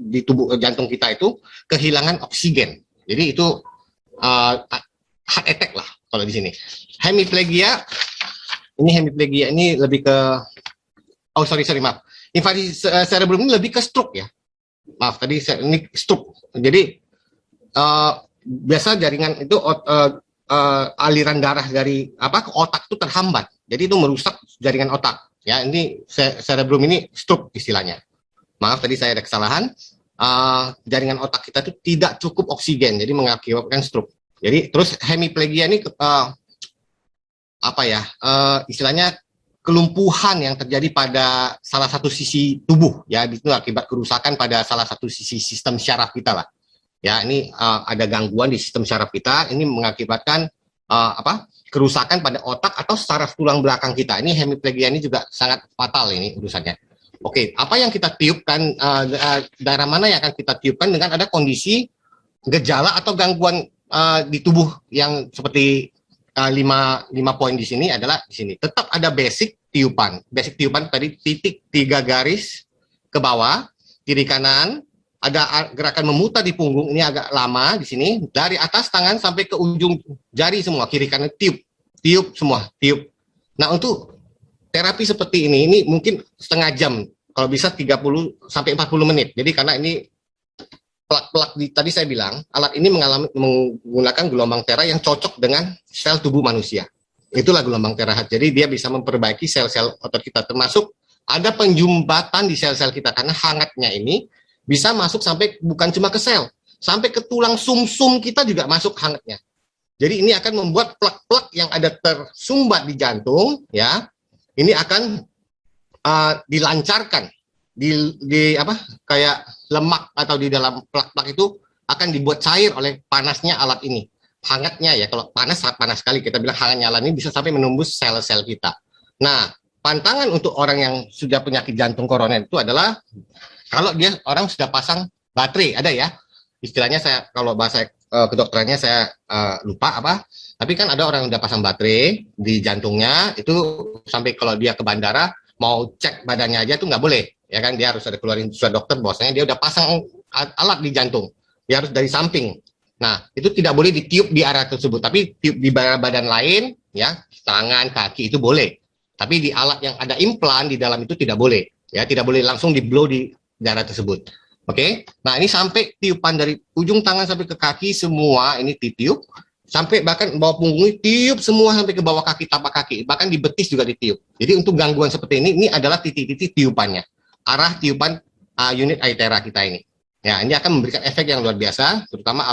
di tubuh jantung kita itu kehilangan oksigen. Jadi itu heart attack lah kalau di sini. Hemiplegia ini lebih ke maaf. Infarksi cerebrum ini lebih ke stroke ya. Maaf tadi ini stroke. Jadi biasa jaringan itu aliran darah dari ke otak itu terhambat. Jadi itu merusak jaringan otak. Ya, ini cerebrum ini stroke istilahnya. Maaf tadi saya ada kesalahan. Jaringan otak kita itu tidak cukup oksigen, jadi mengakibatkan stroke. Jadi terus hemiplegia ini istilahnya kelumpuhan yang terjadi pada salah satu sisi tubuh, ya, itu akibat kerusakan pada salah satu sisi sistem syaraf kita lah. Ya, ini ada gangguan di sistem syaraf kita, ini mengakibatkan kerusakan pada otak atau saraf tulang belakang kita. Ini hemiplegia ini juga sangat fatal ini urusannya. Oke, apa yang kita tiupkan, daerah mana yang akan kita tiupkan dengan ada kondisi gejala atau gangguan di tubuh yang seperti 5 poin di sini adalah di sini. Tetap ada basic tiupan. Basic tiupan tadi titik 3 garis ke bawah, kiri kanan, ada gerakan memutar di punggung, ini agak lama di sini, dari atas tangan sampai ke ujung jari semua, kiri kanan tiup semua, tiup. Nah, untuk terapi seperti ini mungkin setengah jam, kalau bisa 30 sampai 40 menit. Jadi karena ini plak-plak tadi saya bilang, alat ini menggunakan gelombang tera yang cocok dengan sel tubuh manusia. Itulah gelombang terahertz. Jadi dia bisa memperbaiki sel-sel otot kita, termasuk ada penjumbatan di sel-sel kita karena hangatnya ini bisa masuk sampai bukan cuma ke sel, sampai ke tulang sumsum kita juga masuk hangatnya. Jadi ini akan membuat plak-plak yang ada tersumbat di jantung, ya, ini akan dilancarkan di apa kayak lemak atau di dalam plak-plak itu akan dibuat cair oleh panasnya alat ini. Hangatnya ya, kalau panas sangat panas sekali, kita bilang hangatnya alat ini bisa sampai menembus sel-sel kita. Nah, pantangan untuk orang yang sudah penyakit jantung koroner itu adalah kalau dia orang sudah pasang baterai, ada ya istilahnya, saya kalau bahasa kedokterannya saya lupa apa, tapi kan ada orang yang sudah pasang baterai di jantungnya itu sampai kalau dia ke bandara mau cek badannya aja tuh nggak boleh, ya kan, dia harus ada keluarin surat dokter bahwasanya dia udah pasang alat di jantung, dia harus dari samping. Nah, itu tidak boleh ditiup di area tersebut, tapi tiup di badan lain, ya, tangan, kaki itu boleh. Tapi di alat yang ada implan di dalam itu tidak boleh, ya, tidak boleh langsung di blow di daerah tersebut. Oke, nah ini sampai tiupan dari ujung tangan sampai ke kaki semua ini ditiup, sampai bahkan bawah punggung tiup semua sampai ke bawah kaki, tapak kaki, bahkan di betis juga ditiup. Jadi untuk gangguan seperti ini adalah titik-titik tiupannya, arah tiupan unit Aitera kita ini. Ya, ini akan memberikan efek yang luar biasa, terutama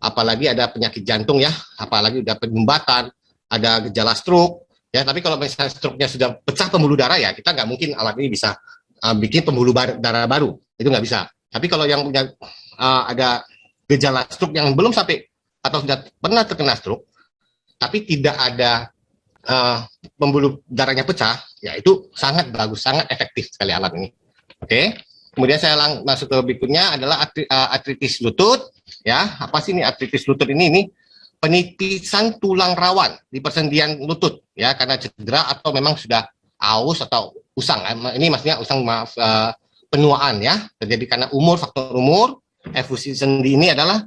apalagi ada penyakit jantung ya, apalagi udah penyumbatan, ada gejala stroke, ya. Tapi kalau misalnya stroke-nya sudah pecah pembuluh darah ya, kita nggak mungkin alat ini bisa bikin pembuluh darah baru, itu nggak bisa. Tapi kalau yang punya ada gejala stroke yang belum sampai atau sudah pernah terkena stroke, tapi tidak ada pembuluh darahnya pecah, ya itu sangat bagus, sangat efektif sekali alat ini. Oke. Kemudian saya masuk ke berikutnya adalah artritis lutut. Ya, apa sih ini artritis lutut ini? Ini penipisan tulang rawan di persendian lutut, ya, karena cedera atau memang sudah aus atau usang. Ini maksudnya usang, maaf, penuaan ya, terjadi karena umur, faktor umur. Efusi sendi ini adalah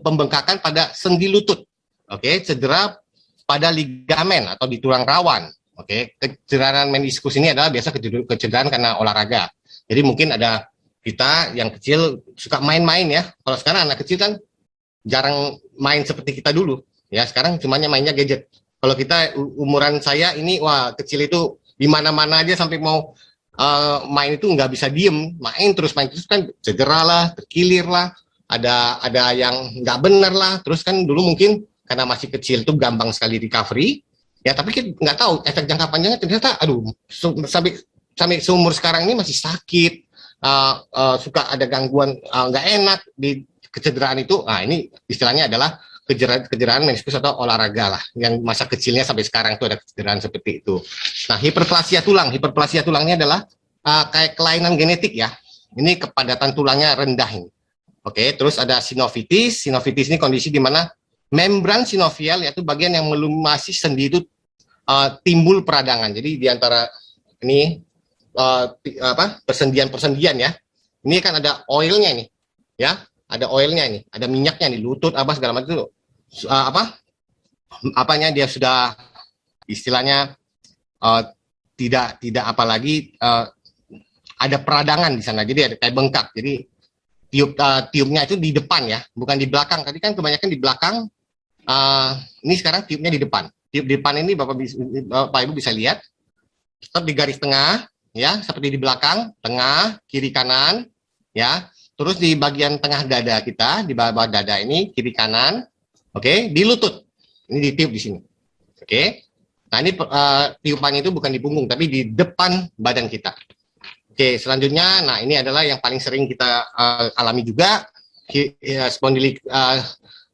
pembengkakan pada sendi lutut. Oke, cedera pada ligamen atau di tulang rawan. Oke, kecederaan meniskus ini adalah biasa kecederaan karena olahraga. Jadi mungkin ada kita yang kecil suka main-main ya. Kalau sekarang anak kecil kan jarang main seperti kita dulu. Ya, sekarang cumanya mainnya gadget. Kalau kita umuran saya ini, wah, kecil itu di mana-mana aja sampai mau main itu nggak bisa diem, main terus kan cedera lah, terkilir lah, ada yang nggak benar lah. Terus kan dulu mungkin karena masih kecil itu gampang sekali recovery. Ya, tapi kita nggak tahu efek jangka panjangnya ternyata, aduh, sampai seumur sekarang ini masih sakit, suka ada gangguan nggak enak di kecederaan itu. Nah, ini istilahnya adalah kecederaan meniskus atau olahraga lah, yang masa kecilnya sampai sekarang itu ada kecederaan seperti itu. Nah, hiperplasia tulang ini adalah kayak kelainan genetik ya. Ini kepadatan tulangnya rendah ini. Oke, terus ada sinovitis. Sinovitis ini kondisi di mana membran sinovial, yaitu bagian yang melumasi sendi itu timbul peradangan. Jadi di antara ini persendian ya. Ini kan ada oilnya ini, ya, ada oilnya ini, ada minyaknya nih, lutut apa segala macam itu. Apanya dia sudah istilahnya tidak apalagi ada peradangan di sana. Jadi ada kayak bengkak. Jadi tiupnya itu di depan ya, bukan di belakang. Tadi kan kebanyakan di belakang. Ini sekarang tiupnya di depan. Tiup di depan ini Bapak Ibu bisa lihat, tetap di garis tengah, ya, seperti di belakang, tengah, kiri kanan, ya. Terus di bagian tengah dada kita, di bawah dada ini, kiri kanan, oke, di lutut. Ini ditiup di sini. Oke. Nah, ini tiupannya itu bukan di punggung, tapi di depan badan kita. Oke, selanjutnya, nah ini adalah yang paling sering kita alami juga,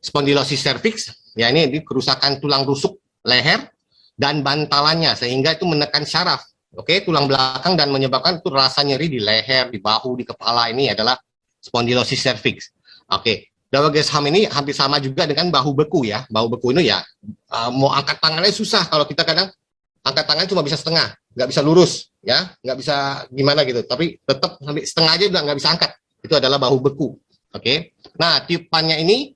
spondylosis cervix. Ya, ini kerusakan tulang rusuk leher dan bantalannya, sehingga itu menekan syaraf, oke, tulang belakang, dan menyebabkan itu rasa nyeri di leher, di bahu, di kepala. Ini adalah spondylosis cervix. Oke, Dawegesham ini hampir sama juga dengan bahu beku ya. Bahu beku ini ya, mau angkat tangannya susah. Kalau kita kadang angkat tangan cuma bisa setengah, nggak bisa lurus, ya, nggak bisa gimana gitu. Tapi tetap sampai setengah aja udah nggak bisa angkat. Itu adalah bahu beku. Oke, nah tiupannya ini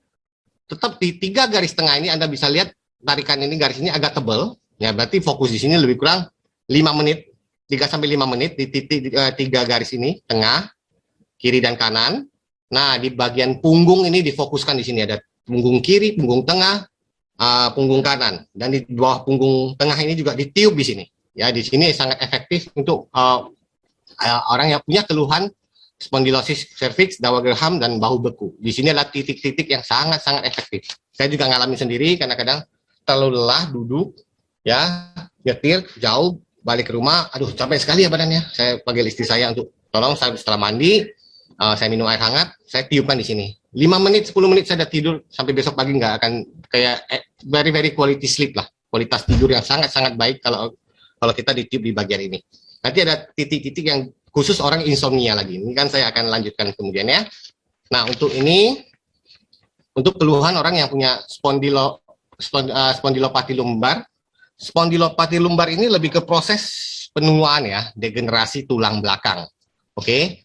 tetap di 3 garis tengah ini. Anda bisa lihat tarikan ini, garis ini agak tebal, ya, berarti fokus di sini lebih kurang 5 menit, 3 sampai 5 menit di titik 3 garis ini, tengah, kiri dan kanan. Nah, di bagian punggung ini difokuskan di sini ada punggung kiri, punggung tengah, punggung kanan, dan di bawah punggung tengah ini juga ditiup di sini. Ya, di sini sangat efektif untuk orang yang punya keluhan spondylosis cervix, dawa gerham, dan bahu beku. Di sini adalah titik-titik yang sangat-sangat efektif. Saya juga ngalamin sendiri, kadang-kadang terlalu lelah, duduk, ya, nyetir, jauh, balik ke rumah, aduh capek sekali ya badannya. Saya panggil istri saya untuk tolong setelah mandi, saya minum air hangat, saya tiupkan di sini. 5 menit, 10 menit saya udah tidur, sampai besok pagi nggak akan kayak very quality sleep lah. Kualitas tidur yang sangat-sangat baik kalau kita ditiup di bagian ini. Nanti ada titik-titik yang khusus orang insomnia lagi. Ini kan saya akan lanjutkan kemudian ya. Nah, untuk ini, untuk keluhan orang yang punya spondilopati lumbar. Spondilopati lumbar ini lebih ke proses penuaan ya, degenerasi tulang belakang. Oke.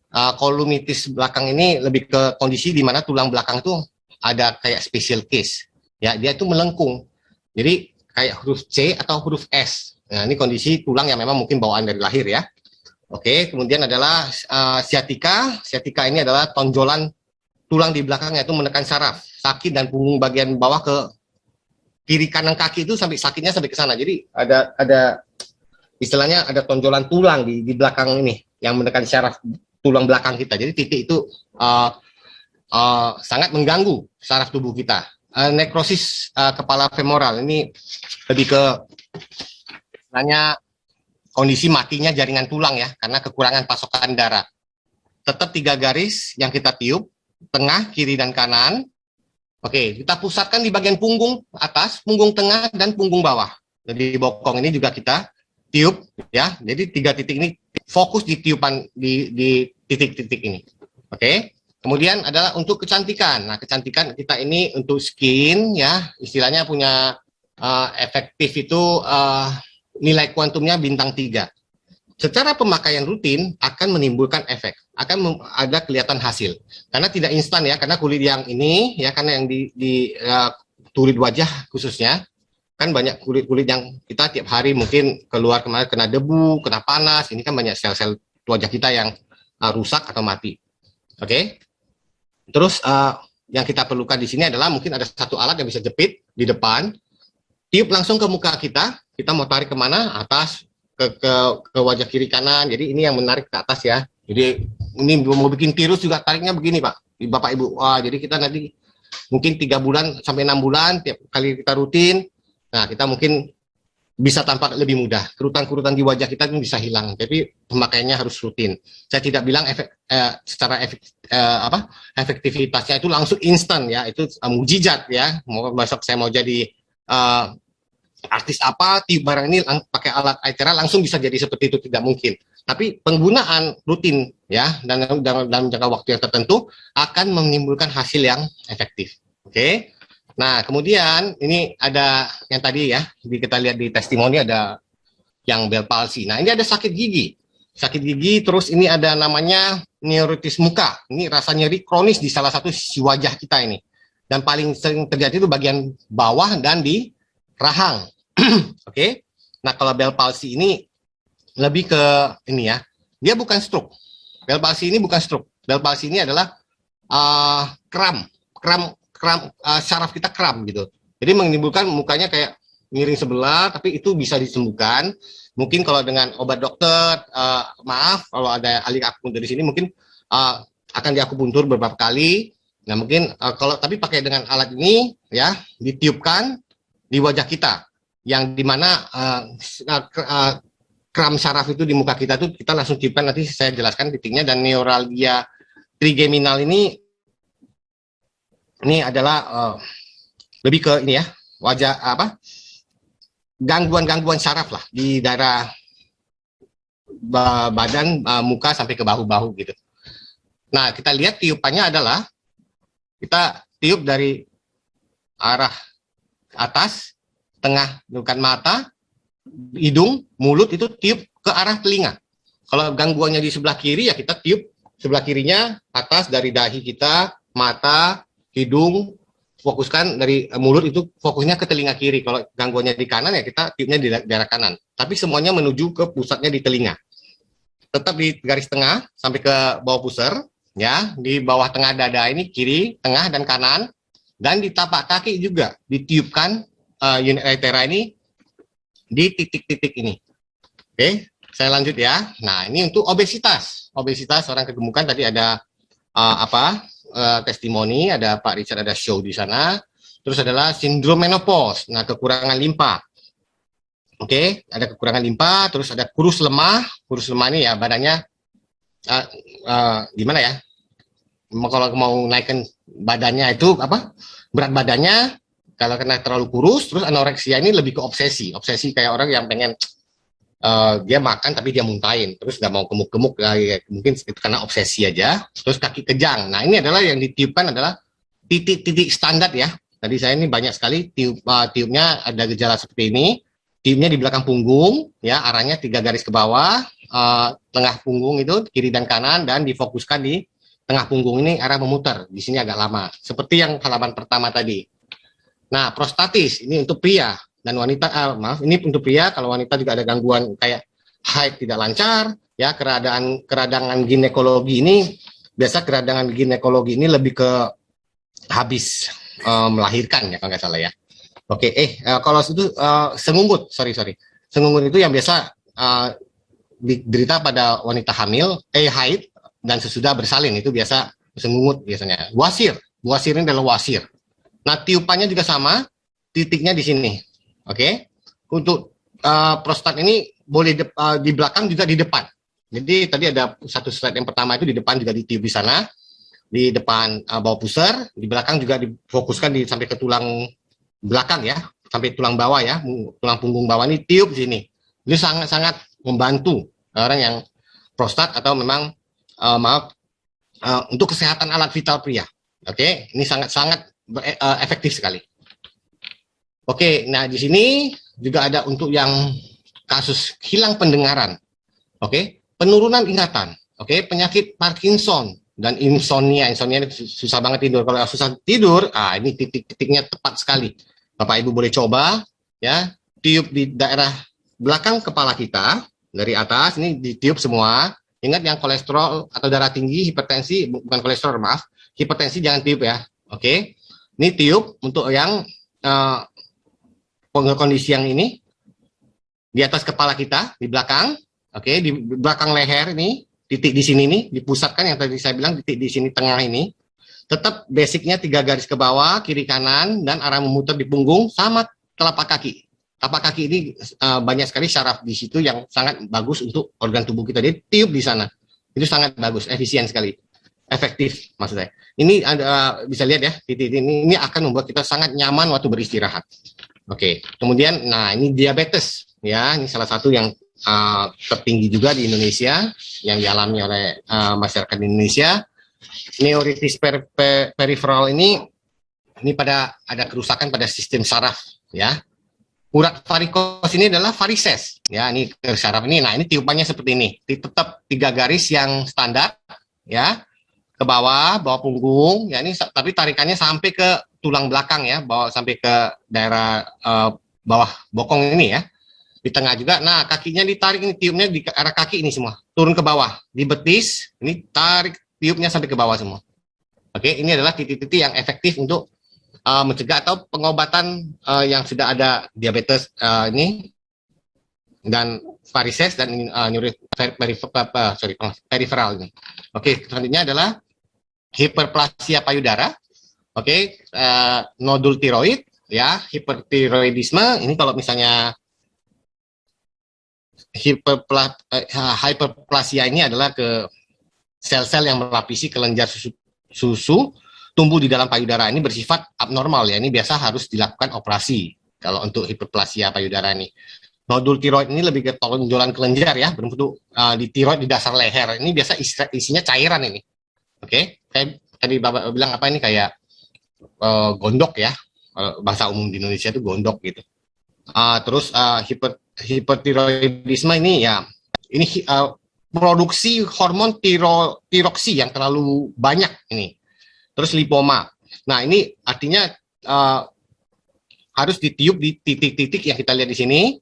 Kolumitis belakang ini lebih ke kondisi di mana tulang belakang itu ada kayak special case. Ya, dia itu melengkung. Jadi kayak huruf C atau huruf S. Nah, ini kondisi tulang yang memang mungkin bawaan dari lahir ya. Oke, kemudian adalah sciatica. Sciatica ini adalah tonjolan tulang di belakangnya itu menekan saraf, sakit dan punggung bagian bawah ke kiri kanan kaki itu sampai sakitnya sampai ke sana. Jadi ada istilahnya ada tonjolan tulang di belakang ini yang menekan saraf tulang belakang kita. Jadi titik itu sangat mengganggu saraf tubuh kita. Nekrosis kepala femoral ini lebih ke istilahnya kondisi matinya jaringan tulang ya, karena kekurangan pasokan darah. Tetap 3 garis yang kita tiup, tengah, kiri, dan kanan. Oke, kita pusatkan di bagian punggung atas, punggung tengah, dan punggung bawah. Jadi bokong ini juga kita tiup ya. Jadi 3 titik ini fokus di tiupan di titik-titik ini. Oke. Kemudian adalah untuk kecantikan. Nah, kecantikan kita ini untuk skin ya, istilahnya punya efektif itu nilai kuantumnya bintang 3. Secara pemakaian rutin akan menimbulkan efek, akan ada kelihatan hasil. Karena tidak instan ya, karena kulit yang ini ya, karena yang di kulit wajah khususnya, kan banyak kulit-kulit yang kita tiap hari mungkin keluar kemarin kena debu, kena panas, ini kan banyak sel-sel wajah kita yang rusak atau mati. Oke. Terus yang kita perlukan di sini adalah mungkin ada satu alat yang bisa jepit di depan, tiup langsung ke muka kita mau tarik kemana, atas, ke wajah kiri kanan, jadi ini yang menarik ke atas ya. Jadi ini mau bikin tirus juga tariknya begini Pak, Bapak Ibu. Wah, jadi kita nanti mungkin 3 bulan sampai 6 bulan, tiap kali kita rutin, nah kita mungkin bisa tampak lebih mudah. Kerutan-kerutan di wajah kita itu bisa hilang, tapi pemakaiannya harus rutin. Saya tidak bilang efektivitasnya itu langsung instan ya, itu mujizat ya. Mau besok saya mau jadi artis apa, tiup barang ini pakai alat Aitera langsung bisa jadi seperti itu, tidak mungkin. Tapi penggunaan rutin ya, dan dalam jangka waktu yang tertentu akan menimbulkan hasil yang efektif. Oke. Nah, kemudian ini ada yang tadi ya, kita lihat di testimoni ada yang Bell palsy. Nah, ini ada sakit gigi. Sakit gigi, terus ini ada namanya neuritis muka. Ini rasa nyeri kronis di salah satu sisi wajah kita ini. Dan paling sering terjadi itu bagian bawah dan di rahang. Oke. Nah, kalau Bell palsy ini lebih ke ini ya. Dia bukan stroke. Bell palsy ini bukan stroke. Bell palsy ini adalah kram, saraf kita kram gitu. Jadi menimbulkan mukanya kayak miring sebelah, tapi itu bisa disembuhkan. Mungkin kalau dengan obat dokter, maaf kalau ada ahli akupuntur di sini mungkin akan diakupuntur beberapa kali. Nah, mungkin kalau tapi pakai dengan alat ini ya, ditiupkan di wajah kita, yang dimana kram saraf itu di muka kita tuh kita langsung tiupkan, nanti saya jelaskan titiknya. Dan neuralgia trigeminal ini adalah lebih ke ini ya, wajah gangguan saraf lah di daerah badan, muka sampai ke bahu-bahu gitu. Nah, kita lihat tiupannya adalah kita tiup dari arah atas, tengah bukan mata, hidung, mulut, itu tiup ke arah telinga. Kalau gangguannya di sebelah kiri ya kita tiup sebelah kirinya, atas dari dahi kita, mata, hidung, fokuskan dari mulut itu fokusnya ke telinga kiri. Kalau gangguannya di kanan ya kita tiupnya di daerah kanan. Tapi semuanya menuju ke pusatnya di telinga. Tetap di garis tengah sampai ke bawah pusar. ya, di bawah tengah dada ini, kiri, tengah, dan kanan, dan di tapak kaki juga ditiupkan unit Reitera ini di titik-titik ini. Oke, saya lanjut ya. Nah, ini untuk obesitas. Obesitas orang kegemukan, tadi ada testimoni, ada Pak Richard, ada show di sana. Terus adalah sindrom menopause, nah kekurangan limpa. Oke, ada kekurangan limpa, terus ada kurus lemah. Kurus lemah ini ya badannya gimana ya? Kalau mau naikkan badannya itu berat badannya, kalau kena terlalu kurus, terus anoreksia ini lebih ke obsesi kayak orang yang pengen dia makan tapi dia muntahin, terus nggak mau gemuk-gemuk, mungkin itu karena obsesi aja. Terus kaki kejang, nah ini adalah yang ditiupkan adalah titik-titik standar ya. Tadi saya ini banyak sekali tiupnya ada gejala seperti ini. Tiupnya di belakang punggung ya, arahnya 3 garis ke bawah, tengah punggung itu kiri dan kanan, dan difokuskan di tengah punggung ini arah memutar. Di sini agak lama. Seperti yang halaman pertama tadi. Nah, prostatis ini untuk pria dan wanita. Ini untuk pria. Kalau wanita juga ada gangguan kayak haid tidak lancar, ya, keradangan ginekologi ini. Biasa keradangan ginekologi ini lebih ke habis melahirkan ya, kalau nggak salah ya. Oke, kalau itu sengungut, sorry. Sengungut itu yang biasa diderita pada wanita hamil, haid, dan sesudah bersalin, itu biasa sengungut biasanya. Wasir ini adalah wasir. Nah, tiupannya juga sama, titiknya di sini. Oke, untuk prostat ini boleh di belakang juga di depan. Jadi tadi ada satu slide yang pertama itu di depan juga ditiup di sana, di depan bawah pusar, di belakang juga difokuskan sampai ke tulang belakang ya, sampai tulang bawah ya, tulang punggung bawah ini tiup di sini. Ini sangat-sangat membantu orang yang prostat atau memang untuk kesehatan alat vital pria. Oke, ini sangat-sangat efektif sekali. Oke, nah di sini juga ada untuk yang kasus hilang pendengaran. Oke, penurunan ingatan. Oke, penyakit Parkinson dan insomnia. Insomnia ini susah banget tidur. Kalau susah tidur, ini titik-titiknya tepat sekali. Bapak Ibu boleh coba ya, tiup di daerah belakang kepala kita dari atas, ini ditiup semua. Ingat yang kolesterol atau darah tinggi, hipertensi, bukan kolesterol, maaf, hipertensi jangan tiup ya. Oke, ini tiup untuk yang kondisi yang ini di atas kepala kita, di belakang. Oke, di belakang leher ini, titik di sini nih, dipusatkan yang tadi saya bilang, titik di sini tengah ini. Tetap basicnya 3 garis ke bawah, kiri kanan, dan arah memutar di punggung sama telapak kaki. Telapak kaki ini banyak sekali syaraf di situ yang sangat bagus untuk organ tubuh kita. Jadi tiup di sana. Itu sangat bagus, efisien sekali. Efektif maksud saya. Ini bisa lihat ya, titik ini akan membuat kita sangat nyaman waktu beristirahat. Oke, kemudian nah ini diabetes ya, ini salah satu yang tertinggi juga di Indonesia yang dialami oleh masyarakat Indonesia. Neuritis peripheral ini pada ada kerusakan pada sistem saraf ya. Urat varikos ini adalah varises ya, ini ke saraf ini. Nah, ini tiupannya seperti ini. Tetap 3 garis yang standar ya, ke bawah punggung ya, ini tapi tarikannya sampai ke tulang belakang ya, sampai ke daerah bawah bokong ini ya. Di tengah juga. Nah, kakinya ditarik, ini tiupnya di arah kaki ini semua. Turun ke bawah. Di betis, ini tarik tiupnya sampai ke bawah semua. Oke, ini adalah titik-titik yang efektif untuk mencegah atau pengobatan yang sudah ada diabetes ini dan varises dan peripheral ini. Oke, selanjutnya adalah hiperplasia payudara. Oke, nodul tiroid ya, hipertiroidisme. Ini kalau misalnya hiperplasia ini adalah ke sel-sel yang melapisi kelenjar susu tumbuh di dalam payudara, ini bersifat abnormal ya, ini biasa harus dilakukan operasi kalau untuk hiperplasia payudara ini. Nodul tiroid ini lebih ke tonjolan kelenjar ya, berbentuk di tiroid di dasar leher, ini biasa isinya cairan ini. Oke, kayak tadi Bapak bilang apa ini, kayak gondok ya, bahasa umum di Indonesia itu gondok gitu. Terus hipertiroidisme ini ya, ini produksi hormon tiroksi yang terlalu banyak ini. Terus lipoma. Nah, ini artinya harus ditiup di titik-titik yang kita lihat di sini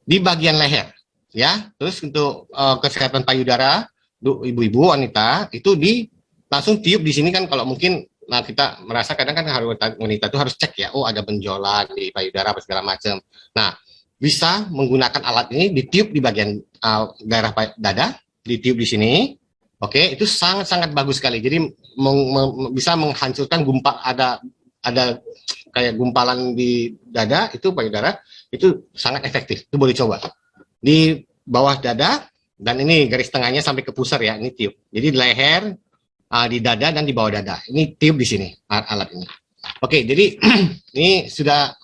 di bagian leher ya. Terus untuk kesehatan payudara ibu-ibu wanita itu di langsung tiup di sini kan kalau mungkin kita merasa kadang kan wanita itu harus cek ya, oh ada benjolan di payudara apa segala macam. Nah, bisa menggunakan alat ini ditiup di bagian daerah dada, ditiup di sini. Oke, itu sangat-sangat bagus sekali. Jadi bisa menghancurkan ada kayak gumpalan di dada itu payudara, itu sangat efektif. Itu boleh coba. Di bawah dada dan ini garis tengahnya sampai ke pusar ya, ini tiup. Jadi di leher, di dada dan di bawah dada. Ini tiup di sini alat ini. Oke, jadi ini sudah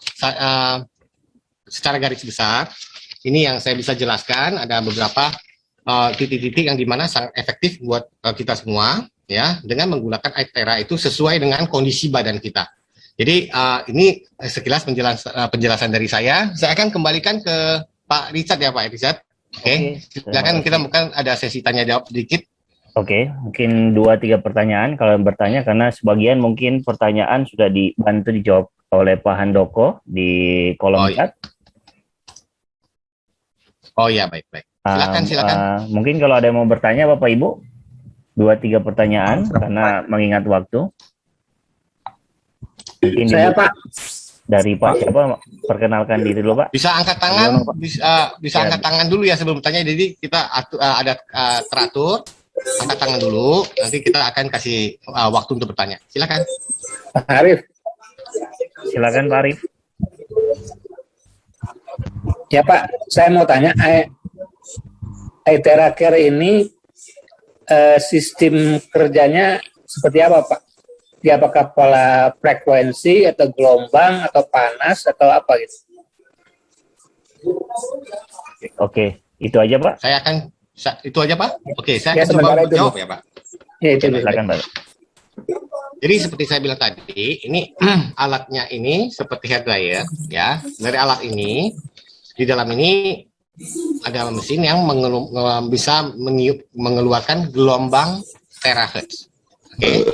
secara garis besar. Ini yang saya bisa jelaskan. Ada beberapa titik-titik yang dimana sangat efektif buat kita semua, ya, dengan menggunakan Aitera itu sesuai dengan kondisi badan kita. Jadi ini sekilas penjelasan dari saya. Saya akan kembalikan ke Pak Richard ya, Pak Richard. Oke, silakan, kita mungkin ada sesi tanya jawab sedikit. Oke, mungkin 2-3 pertanyaan kalau bertanya, karena sebagian mungkin pertanyaan sudah dibantu dijawab oleh Pak Handoko di kolom chat. Oh iya, baik. Silakan. Mungkin kalau ada yang mau bertanya Bapak Ibu, 2-3 pertanyaan karena mengingat waktu. Mungkin saya Pak. Dari Pak siapa? Perkenalkan diri dulu Pak. Bisa angkat tangan, bisa angkat tangan dulu ya sebelum bertanya. Jadi kita ada teratur, angkat tangan dulu. Nanti kita akan kasih waktu untuk bertanya. Silakan. Pak Arif. Silakan Pak Arif. Ya Pak, saya mau tanya, Aitera Care ini sistem kerjanya seperti apa Pak? Dia apakah pola frekuensi atau gelombang atau panas atau apa gitu? Oke, itu aja Pak. Itu aja Pak. Oke, saya akan coba jawab ya Pak. Ya, itu silakan Pak. Jadi seperti saya bilang tadi, ini alatnya ini seperti hair dryer ya. Dari alat ini, di dalam ini ada mesin yang bisa mengeluarkan gelombang terahertz. Oke,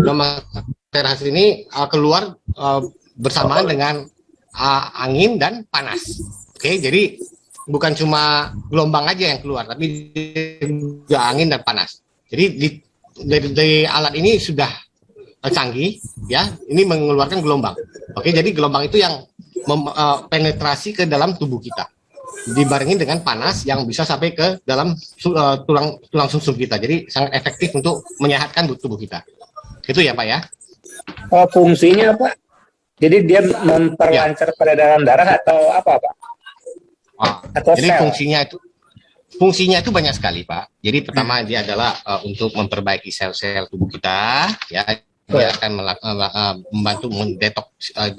gelombang terahertz ini keluar bersamaan dengan angin dan panas. Oke, jadi bukan cuma gelombang aja yang keluar, tapi juga angin dan panas. Jadi dari alat ini sudah canggih, ya. Ini mengeluarkan gelombang. Oke, jadi gelombang itu yang penetrasi ke dalam tubuh kita, dibarengin dengan panas yang bisa sampai ke dalam tulang sumsum kita. Jadi sangat efektif untuk menyehatkan tubuh kita. Itu ya Pak ya. Fungsinya apa? Jadi dia memperlancar peredaran darah atau apa Pak? Atau jadi fungsinya itu banyak sekali Pak. Jadi pertama dia adalah untuk memperbaiki sel-sel tubuh kita, ya. Dia akan membantu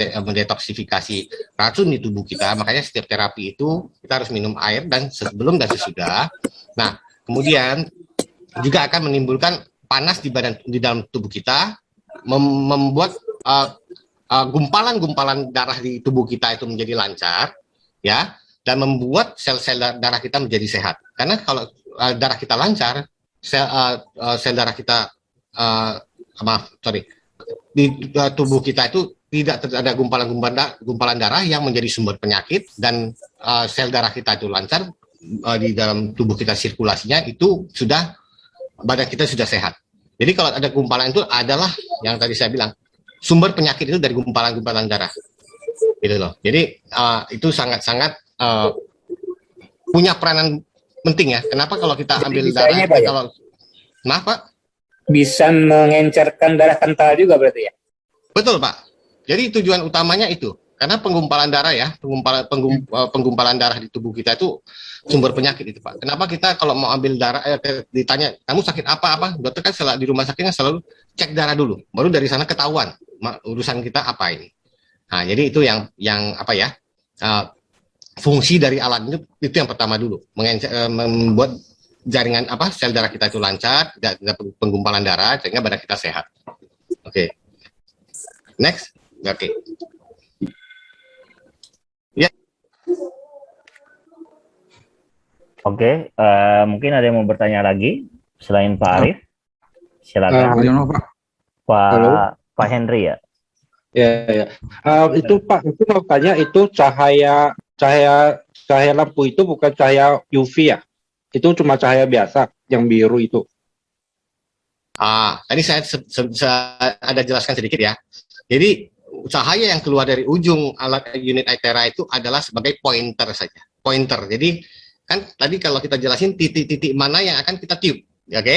mendetoksifikasi racun di tubuh kita. Makanya setiap terapi itu kita harus minum air dan sebelum dan sesudah. Nah, kemudian juga akan menimbulkan panas di dalam tubuh kita, membuat gumpalan-gumpalan darah di tubuh kita itu menjadi lancar, ya, dan membuat sel-sel darah kita menjadi sehat. Karena kalau darah kita lancar, sel darah kita di tubuh kita itu tidak ada gumpalan darah yang menjadi sumber penyakit, dan sel darah kita itu lancar, di dalam tubuh kita sirkulasinya itu sudah, badan kita sudah sehat. Jadi kalau ada gumpalan itu adalah yang tadi saya bilang, sumber penyakit itu dari gumpalan-gumpalan darah, gitu loh. Jadi itu sangat-sangat punya peranan penting ya. Kenapa kalau kita ambil darah, kalau maaf Pak, bisa mengencerkan darah kental juga berarti ya? Betul Pak. Jadi tujuan utamanya itu, karena penggumpalan darah ya, penggumpalan darah di tubuh kita itu sumber penyakit itu Pak. Kenapa kita kalau mau ambil darah, ditanya kamu sakit apa? Dokter kan di rumah sakitnya selalu cek darah dulu, baru dari sana ketahuan urusan kita apa ini. Nah jadi itu yang apa ya, fungsi dari alat itu yang pertama dulu, membuat jaringan sel darah kita itu lancar, tidak ada penggumpalan darah, sehingga badan kita sehat. Oke. Next. Oke. Ya. Oke, mungkin ada yang mau bertanya lagi selain Pak Arif. Silakan. Pak Henry ya. Ya. Itu Pak, itu mau tanya, itu cahaya lampu itu bukan cahaya UV ya? Itu cuma cahaya biasa yang biru itu. Tadi saya ada jelaskan sedikit ya. Jadi cahaya yang keluar dari ujung alat unit ITERA itu adalah sebagai pointer saja. Pointer. Jadi kan tadi kalau kita jelasin titik-titik mana yang akan kita tiup, oke?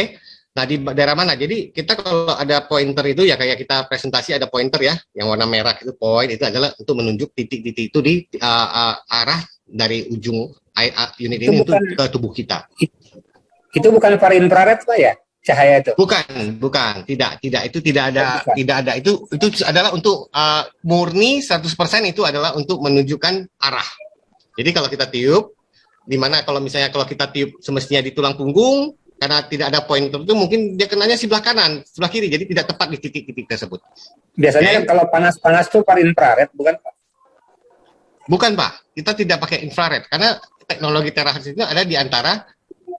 Nah di daerah mana? Jadi kita kalau ada pointer itu ya kayak kita presentasi ada pointer ya, yang warna merah itu point itu adalah untuk menunjuk titik-titik itu di arah dari ujung unit Itu ini bukan, untuk ke tubuh kita. Itu bukan far infrared Pak ya? Cahaya itu? Bukan, tidak, itu tidak ada, itu adalah untuk murni 100% itu adalah untuk menunjukkan arah. Jadi kalau kita tiup, di mana kalau misalnya kalau kita tiup semestinya di tulang punggung, karena tidak ada pointer itu mungkin dia kenanya sebelah kanan, sebelah kiri, jadi tidak tepat di titik-titik tersebut. Biasanya kan kalau panas-panas tuh far infrared, bukan Pak? Bukan Pak, kita tidak pakai infrared, karena teknologi terakhir itu ada di antara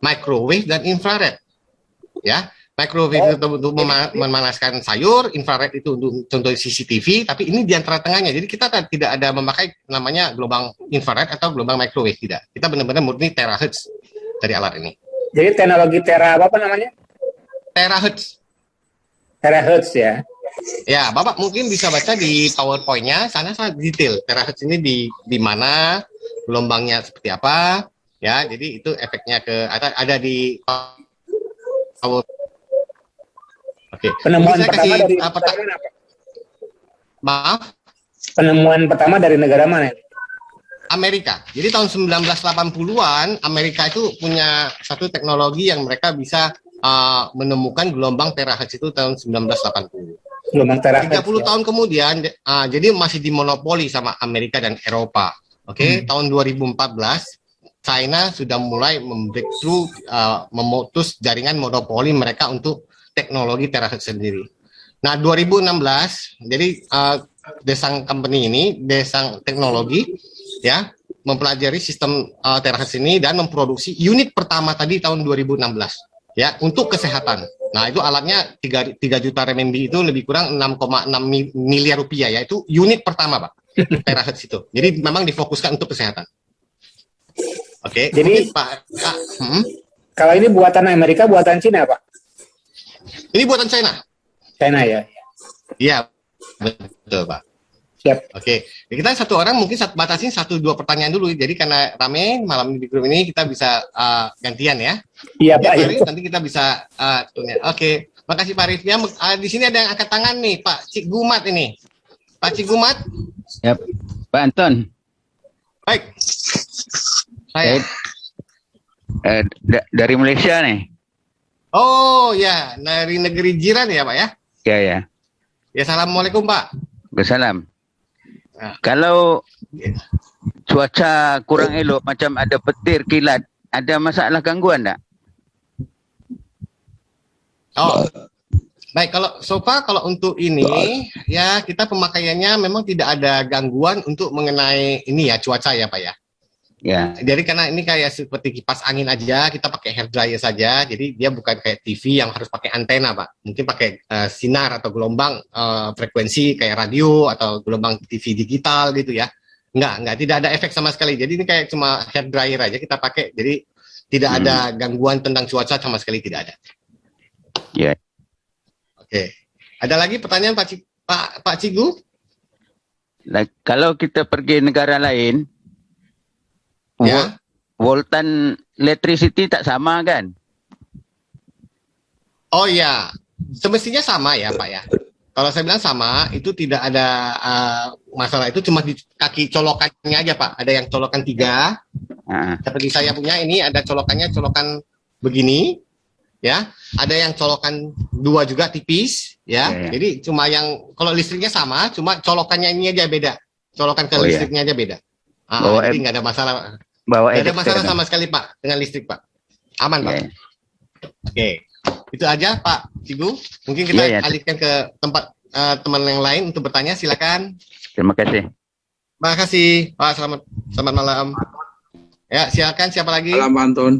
microwave dan infrared. Ya, microwave itu untuk memanaskan sayur, infrared itu untuk contoh CCTV, tapi ini di antara tengahnya. Jadi kita tidak ada memakai namanya gelombang infrared atau gelombang microwave, tidak. Kita benar-benar murni terahertz dari alat ini. Jadi teknologi apa namanya? Terahertz. Terahertz ya. Ya, Bapak mungkin bisa baca di PowerPoint-nya, sana sangat detail. Terahertz ini di mana, gelombangnya seperti apa, ya. Jadi itu efeknya ada di Oke. Penemuan pertama dari negara mana, Pak? Maaf? Penemuan pertama dari negara mana? Amerika. Jadi tahun 1980-an Amerika itu punya satu teknologi yang mereka bisa menemukan gelombang terahertz itu tahun 1980. Gelombang terahertz. 30 tahun kemudian jadi masih dimonopoli sama Amerika dan Eropa. Oke, tahun 2014 China sudah mulai membreakthrough, memutus jaringan monopoli mereka untuk teknologi terahertz sendiri. Nah, 2016, jadi Desang Company ini, Desang Teknologi, ya, mempelajari sistem terahertz ini dan memproduksi unit pertama tadi tahun 2016, ya, untuk kesehatan. Nah, itu alatnya 3 juta RMB itu lebih kurang 6,6 miliar rupiah, ya, itu unit pertama, Pak, terahertz itu. Jadi memang difokuskan untuk kesehatan. Oke, jadi Pak, kalau ini buatan Amerika, buatan Cina, Pak? Ini buatan China. China ya? Iya, betul Pak. Siap. Oke, kita satu orang mungkin batasin 1-2 pertanyaan dulu. Jadi karena rame malam di grup ini kita bisa gantian ya. Iya Pak. Ya, Pak, nanti kita bisa. Oke, makasih Pak Arif. Ya, di sini ada yang angkat tangan nih, Pak Cik Gumat ini. Pak Cik Gumat. Ya, Pak Anton. Baik. Saya dari Malaysia nih. Oh ya, dari negeri jiran ya Pak ya? Ya ya. Ya, assalamualaikum Pak. Waalaikumsalam. Nah. Kalau cuaca kurang elok macam ada petir, kilat, ada masalah gangguan tak? Oh, baik. Kalau sofa kalau untuk ini ya kita pemakaiannya memang tidak ada gangguan untuk mengenai ini ya cuaca ya Pak ya. Ya. Jadi karena ini kayak seperti kipas angin aja, kita pakai hair dryer saja. Jadi dia bukan kayak TV yang harus pakai antena, Pak. Mungkin pakai sinar atau gelombang frekuensi kayak radio atau gelombang TV digital gitu ya. Enggak, tidak ada efek sama sekali. Jadi ini kayak cuma hair dryer aja kita pakai. Jadi tidak ada gangguan tentang cuaca sama sekali, tidak ada. Ya. Oke. Ada lagi pertanyaan Pak Cigu? Kalau kita pergi negara lain, ya, voltan electricity tak sama kan? Oh ya, semestinya sama ya Pak ya. Kalau saya bilang sama, itu tidak ada masalah. Itu cuma di kaki colokannya aja Pak. Ada yang colokan 3, seperti saya punya ini ada colokan begini, ya. Ada yang colokan 2 juga tipis, ya. Jadi cuma yang kalau listriknya sama, cuma colokannya ini aja beda. Colokan ke listriknya aja beda. Jadi nggak ada masalah. Tidak ada masalah sama sekali Pak dengan listrik Pak. Aman Pak. Oke. Itu aja Pak Cigu. Mungkin kita alihkan ke tempat teman yang lain untuk bertanya. Silakan. Terima kasih. Terima kasih Pak. Selamat malam. Ya, silakan siapa lagi? Malam Pak Anton.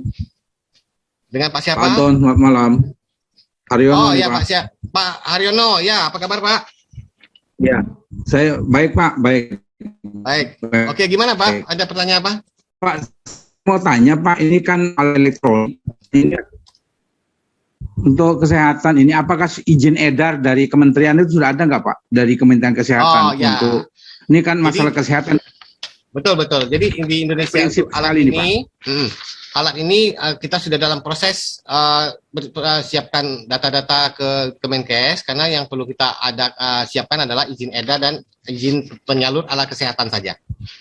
Dengan Pak siapa? Pak Anton, selamat malam. Haryono. Oh ya Pak. Pak Haryono. Ya, apa kabar Pak? Ya, saya baik Pak, baik. Baik. Oke, gimana Pak? Ada pertanyaan apa? Pak, mau tanya Pak, ini kan alat elektronik. untuk kesehatan ini, apakah izin edar dari kementerian itu sudah ada nggak Pak? Dari Kementerian Kesehatan ya. untuk ini kan masalah kesehatan. Betul. Jadi di Indonesia Prinsip alat ini kita sudah dalam proses siapkan data-data ke Kemenkes, karena yang perlu kita siapkan adalah izin edar dan izin penyalur alat kesehatan saja.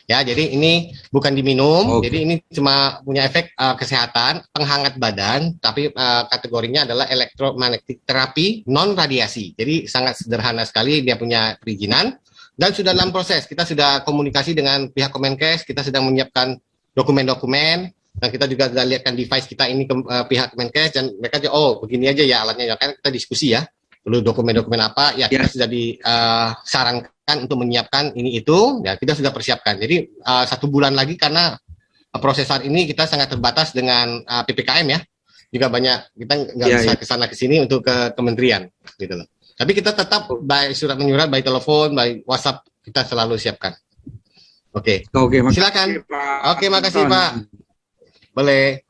Ya, jadi ini bukan diminum, jadi ini cuma punya efek kesehatan, penghangat badan, tapi kategorinya adalah electromagnetic therapy non radiasi. Jadi sangat sederhana sekali, dia punya perizinan dan sudah dalam proses. Kita sudah komunikasi dengan pihak Kemenkes, kita sedang menyiapkan dokumen-dokumen. Dan kita juga sudah lihatkan device kita ini ke pihak Kemenkes, dan mereka begini aja ya alatnya, kan kita diskusi ya, perlu dokumen-dokumen apa ya, kita sudah disarankan untuk menyiapkan ini itu, ya kita sudah persiapkan. Jadi 1 bulan lagi, karena proses saat ini kita sangat terbatas dengan PPKM ya, juga banyak kita nggak bisa kesana kesini untuk ke kementerian gitu loh. Tapi kita tetap by surat menyurat, by telepon, by WhatsApp kita selalu siapkan. Oke, silakan. Oke, makasih Pak. Boleh.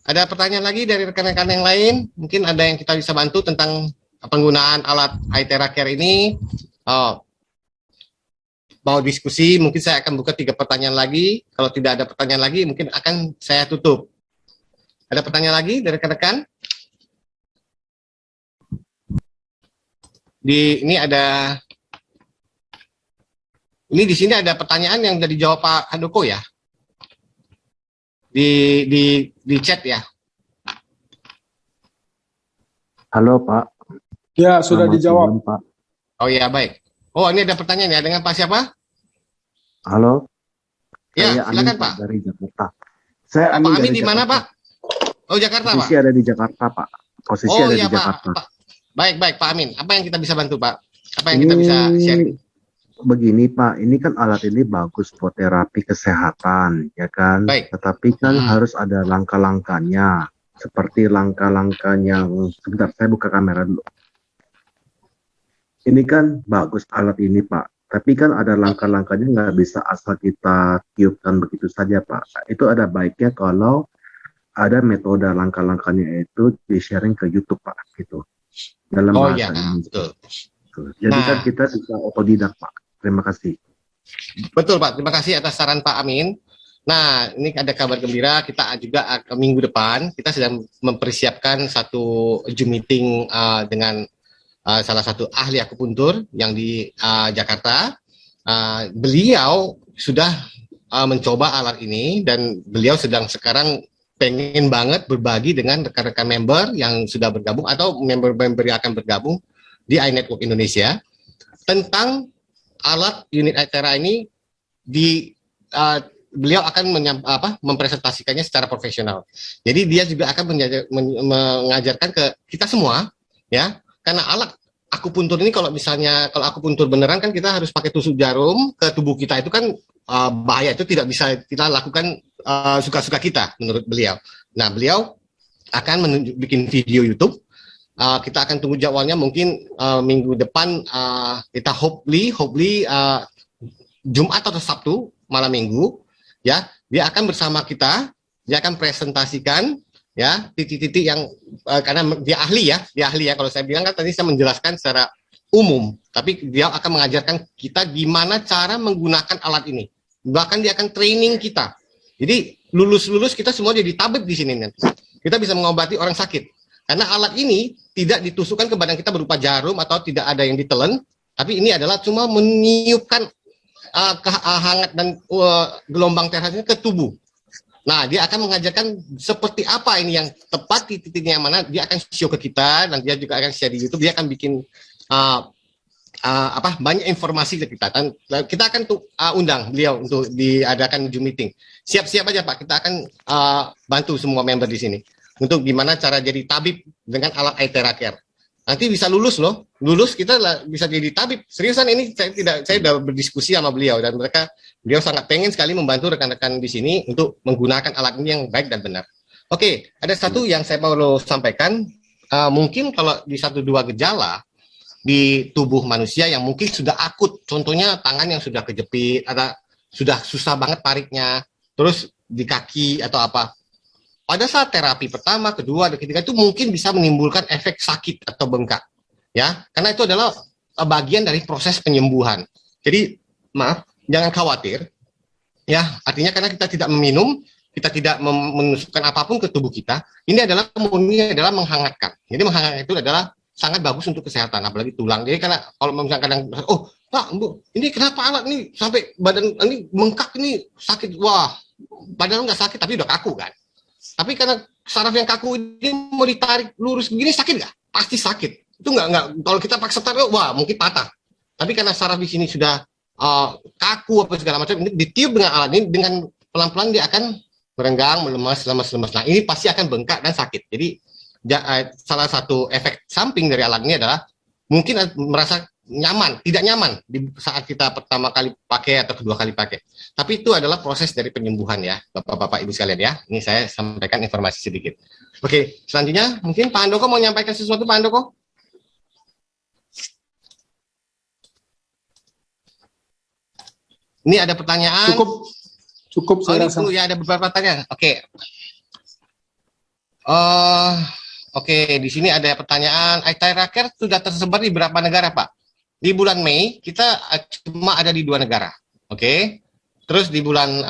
Ada pertanyaan lagi dari rekan-rekan yang lain? Mungkin ada yang kita bisa bantu tentang penggunaan alat iTera Care ini. Mau diskusi, mungkin saya akan buka 3 pertanyaan lagi. Kalau tidak ada pertanyaan lagi, mungkin akan saya tutup. Ada pertanyaan lagi dari rekan-rekan? Ini di sini ada pertanyaan yang sudah dijawab Pak Handoko ya. Di chat ya. Halo Pak. Ya, sudah dijawab. Pak. Oh ya, baik. Oh, ini ada pertanyaan ya, dengan Pak siapa? Halo. Ya, silakan Pak. Dari Jakarta. Saya Pak Amin di mana Pak? Oh, Jakarta Pak. Posisi ada di Jakarta Pak. Posisi ada di Jakarta. Pak. Baik Pak Amin. Apa yang kita bisa bantu Pak? Apa yang kita bisa share? Begini Pak, ini kan alat ini bagus buat terapi kesehatan, ya kan? Baik. Tetapi kan harus ada langkah-langkahnya. Seperti langkah-langkah yang, sebentar saya buka kamera dulu. Ini kan bagus alat ini Pak, tapi kan ada langkah-langkahnya, nggak bisa asal kita tiupkan begitu saja Pak. Itu ada baiknya kalau ada metode langkah-langkahnya itu di-sharing ke YouTube Pak, gitu. Dalam bahasa Indonesia. Betul. Jadi kan kita bisa otodidak Pak. Terima kasih. Betul Pak, terima kasih atas saran Pak Amin. Nah, ini ada kabar gembira, kita juga minggu depan, kita sedang mempersiapkan satu Zoom meeting dengan salah satu ahli akupuntur yang di Jakarta. Beliau sudah mencoba alat ini, dan beliau sedang sekarang pengen banget berbagi dengan rekan-rekan member yang sudah bergabung, atau member-member yang akan bergabung di iNetwork Indonesia, tentang alat unit iTera ini. Beliau akan mempresentasikannya secara profesional. Jadi dia juga akan mengajarkan ke kita semua, ya, karena alat akupuntur ini kalau akupuntur beneran kan kita harus pakai tusuk jarum ke tubuh kita, itu kan bahaya, itu tidak bisa kita lakukan suka-suka kita menurut beliau. Nah, beliau akan bikin video YouTube. Kita akan tunggu jadwalnya, mungkin minggu depan, kita hopefully Jumat atau Sabtu malam minggu, ya, dia akan bersama kita, dia akan presentasikan ya titik-titik yang karena dia ahli ya, kalau saya bilang kan tadi saya menjelaskan secara umum, tapi dia akan mengajarkan kita gimana cara menggunakan alat ini, bahkan dia akan training kita. Jadi lulus kita semua jadi tabib di sini nanti. Kita bisa mengobati orang sakit. Karena alat ini tidak ditusukkan ke badan kita berupa jarum atau tidak ada yang ditelen, tapi ini adalah cuma meniupkan hangat dan gelombang terapinya ke tubuh. Nah, dia akan mengajarkan seperti apa ini yang tepat, titiknya yang mana, dia akan show ke kita, dan dia juga akan share di YouTube, dia akan bikin banyak informasi ke kita. Dan kita akan undang beliau untuk diadakan Zoom meeting. Siap-siap aja Pak, kita akan bantu semua member di sini untuk gimana cara jadi tabib dengan alat iTera Care. Nanti bisa lulus loh, kita bisa jadi tabib. Seriusan ini saya sudah berdiskusi sama beliau, dan beliau sangat pengen sekali membantu rekan-rekan di sini untuk menggunakan alat ini yang baik dan benar. Oke, ada satu yang saya mau sampaikan, mungkin kalau di 1-2 gejala di tubuh manusia yang mungkin sudah akut, contohnya tangan yang sudah kejepit, sudah susah banget tariknya, terus di kaki atau apa. pada saat terapi pertama, kedua, dan ketiga itu mungkin bisa menimbulkan efek sakit atau bengkak, ya, karena itu adalah bagian dari proses penyembuhan. Jadi maaf, jangan khawatir, ya, artinya karena kita tidak meminum, kita tidak menusukkan apapun ke tubuh kita, ini adalah menghangatkan. Jadi menghangatkan itu adalah sangat bagus untuk kesehatan, apalagi tulang. Jadi karena kalau misalnya kadang, oh Pak, Bu, ini kenapa alat ini sampai badan ini bengkak, ini sakit, wah, badan nggak sakit tapi udah kaku kan. Tapi karena saraf yang kaku ini mau ditarik lurus begini sakit nggak? Pasti sakit. Itu nggak. Kalau kita paksa tarik, wah mungkin patah. Tapi karena saraf di sini sudah kaku apa segala macam, ini ditiup dengan alat ini, dengan pelan-pelan dia akan merenggang, melemas. Nah ini pasti akan bengkak dan sakit. Jadi salah satu efek samping dari alat ini adalah mungkin merasa nyaman, tidak nyaman di saat kita pertama kali pakai atau kedua kali pakai. Tapi itu adalah proses dari penyembuhan ya, Bapak-bapak Ibu sekalian ya. Ini saya sampaikan informasi sedikit. Oke, selanjutnya mungkin Pak Handoko mau menyampaikan sesuatu, Pak Handoko? Ini ada pertanyaan. Cukup saya rasa. Ya, ada beberapa pertanyaan. Oke. Oke, di sini ada pertanyaan. iTracker sudah tersebar di berapa negara, Pak? Di bulan Mei kita cuma ada di 2 negara, oke. Terus di bulan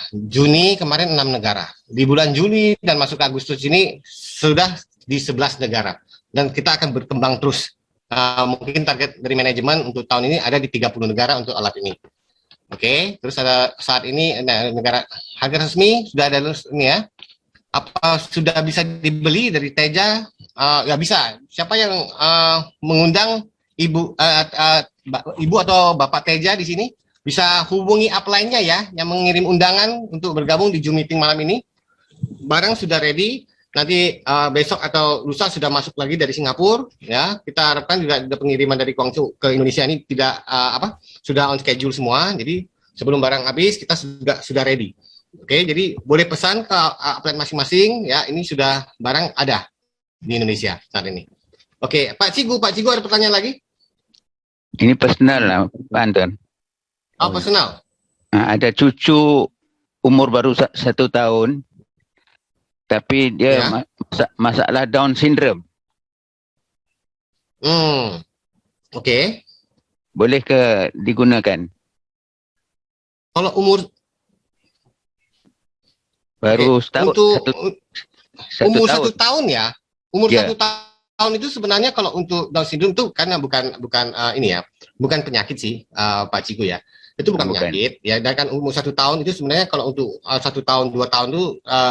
Juni kemarin 6 negara. Di bulan Juli dan masuk ke Agustus ini sudah di 11 negara. Dan kita akan berkembang terus. Mungkin target dari manajemen untuk tahun ini ada di 30 negara untuk alat ini. Oke. Terus ada saat ini negara harga resmi sudah ada ini ya. Apa sudah bisa dibeli dari Teja? Ya bisa. Siapa yang mengundang Ibu atau Bapak Teja di sini bisa hubungi upline-nya ya, yang mengirim undangan untuk bergabung di Zoom meeting malam ini. Barang sudah ready, nanti besok atau lusa sudah masuk lagi dari Singapura ya. Kita harapkan juga ada pengiriman dari Guangzhou ke Indonesia ini tidak sudah on schedule semua. Jadi sebelum barang habis kita sudah ready. Oke, jadi boleh pesan ke upline masing-masing ya. Ini sudah barang ada di Indonesia saat ini. Oke, Pak Cigu ada pertanyaan lagi? Ini personal lah, Pak Anton. Oh, personal. Ada cucu umur baru 1 tahun, tapi dia masalah Down syndrome. Oke. Boleh ke digunakan? Kalau umur baru setahun, untuk umur tahun. 1 tahun ya. Umur 1 tahun itu sebenarnya kalau untuk Down syndrome itu karena bukan ini ya, bukan penyakit sih, Pak Ciku ya. Itu bukan penyakit ya. Dan kan umur 1 tahun itu sebenarnya kalau untuk 1 tahun 2 tahun itu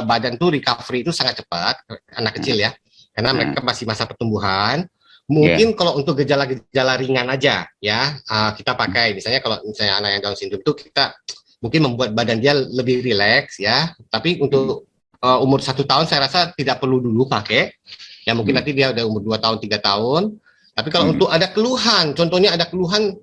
badan tuh recovery itu sangat cepat anak kecil ya, karena mereka masih masa pertumbuhan. Mungkin kalau untuk gejala-gejala ringan aja ya, kita pakai misalnya kalau misalnya anak yang Down syndrome itu kita mungkin membuat badan dia lebih rileks ya. Tapi untuk umur 1 tahun saya rasa tidak perlu dulu pakai. Ya mungkin nanti dia udah umur 2 tahun, 3 tahun. Tapi kalau untuk ada keluhan, contohnya ada keluhan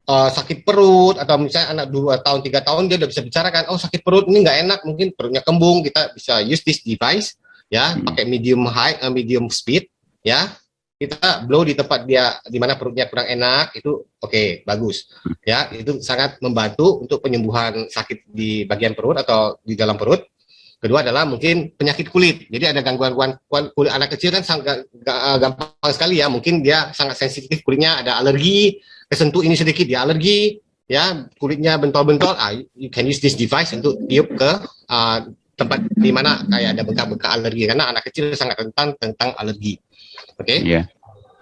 sakit perut, atau misalnya anak 2 tahun, 3 tahun dia udah bisa bicara kan, oh sakit perut ini nggak enak, mungkin perutnya kembung, kita bisa use this device, ya, pakai medium speed, ya. Kita blow di tempat dia, di mana perutnya kurang enak, itu oke, bagus. Ya, itu sangat membantu untuk penyembuhan sakit di bagian perut atau di dalam perut. Kedua adalah mungkin penyakit kulit. Jadi ada gangguan kulit anak kecil kan sangat gampang sekali ya. Mungkin dia sangat sensitif kulitnya, ada alergi, kesentuh ini sedikit dia alergi, ya kulitnya bentol-bentol. You can use this device untuk tiup ke tempat di mana kayak ada bekas-bekas alergi, karena anak kecil sangat rentan tentang alergi. Oke?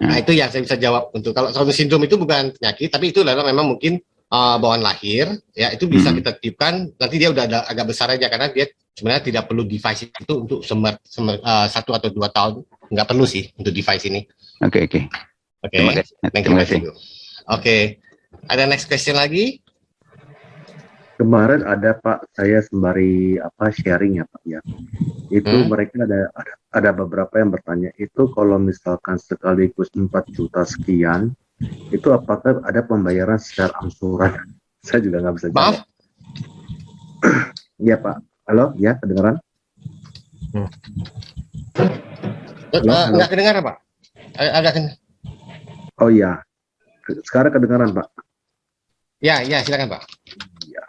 Nah itu yang saya bisa jawab untuk kalau Down syndrome itu bukan penyakit, tapi itu adalah memang mungkin bawaan lahir, ya itu bisa kita tiupkan. Nanti dia udah agak besar aja karena dia sebenarnya tidak perlu device itu untuk 1 atau 2 tahun, nggak perlu sih untuk device ini. Oke. Terima kasih. Oke, ada next question lagi? Kemarin ada Pak, saya sembari sharing ya Pak ya. Itu mereka ada beberapa yang bertanya, itu kalau misalkan sekaligus 4 juta sekian, itu apakah ada pembayaran secara angsuran? Saya juga nggak bisa jawab. Iya Pak. Halo, ya kedengaran? Nggak kedengaran Pak. Oh iya. Sekarang kedengaran Pak. Ya, silakan Pak. Ya.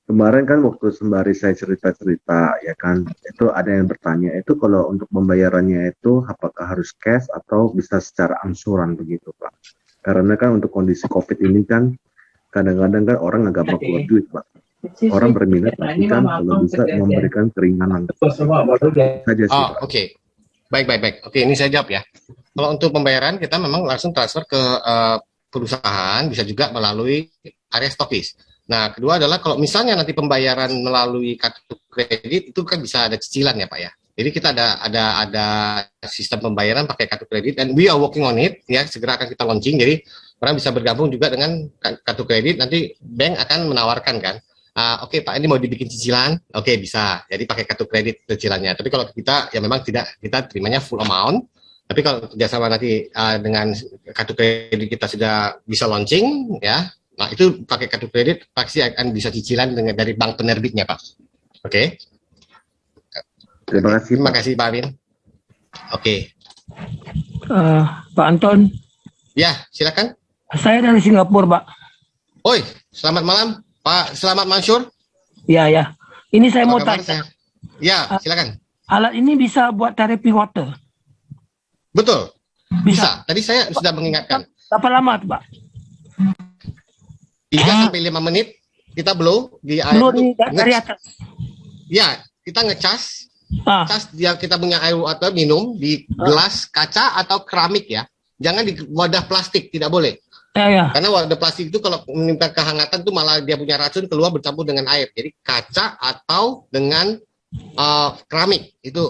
kemarin kan waktu sembari saya cerita-cerita ya kan, itu ada yang bertanya itu kalau untuk pembayarannya itu apakah harus cash atau bisa secara angsuran begitu Pak? Karena kan untuk kondisi COVID ini kan kadang-kadang kan orang nggak gampang keluar duit Pak. Orang berminat tapi kan kalau bisa memberikan keringanan. Saja sih Pak. Oke. Baik. Oke, ini saya jawab ya. Kalau untuk pembayaran kita memang langsung transfer ke perusahaan, bisa juga melalui area stokis. Nah, kedua adalah kalau misalnya nanti pembayaran melalui kartu kredit itu kan bisa ada cicilan ya Pak ya. Jadi kita ada sistem pembayaran pakai kartu kredit and we are working on it ya, segera akan kita launching. Jadi orang bisa bergabung juga dengan kartu kredit, nanti bank akan menawarkan kan. Oke Pak, ini mau dibikin cicilan, oke bisa. Jadi pakai kartu kredit cicilannya. Tapi kalau kita ya memang tidak, kita terimanya full amount. Tapi kalau kerjasama nanti dengan kartu kredit kita sudah bisa launching ya. Nah, itu pakai kartu kredit pasti akan bisa cicilan dari bank penerbitnya, Pak. Oke. Terima kasih, Pak Amin. Oke. Pak Anton. Ya, silakan. Saya dari Singapura, Pak. Oi, selamat malam, Pak. Selamat Mansur. Ya. Ini saya mau tanya. Ya, silakan. Alat ini bisa buat terapi water? Betul. Bisa. Tadi saya sudah mengingatkan. Berapa lama, Pak? 3 sampai 5 menit kita blow di air. Blow dari atas. Ya, kita ngecas. Cas dia kita punya air water minum di gelas kaca atau keramik ya. Jangan di wadah plastik, tidak boleh. Ya. Karena wadah plastik itu kalau meminta kehangatan tuh malah dia punya racun keluar bercampur dengan air. Jadi kaca atau dengan keramik itu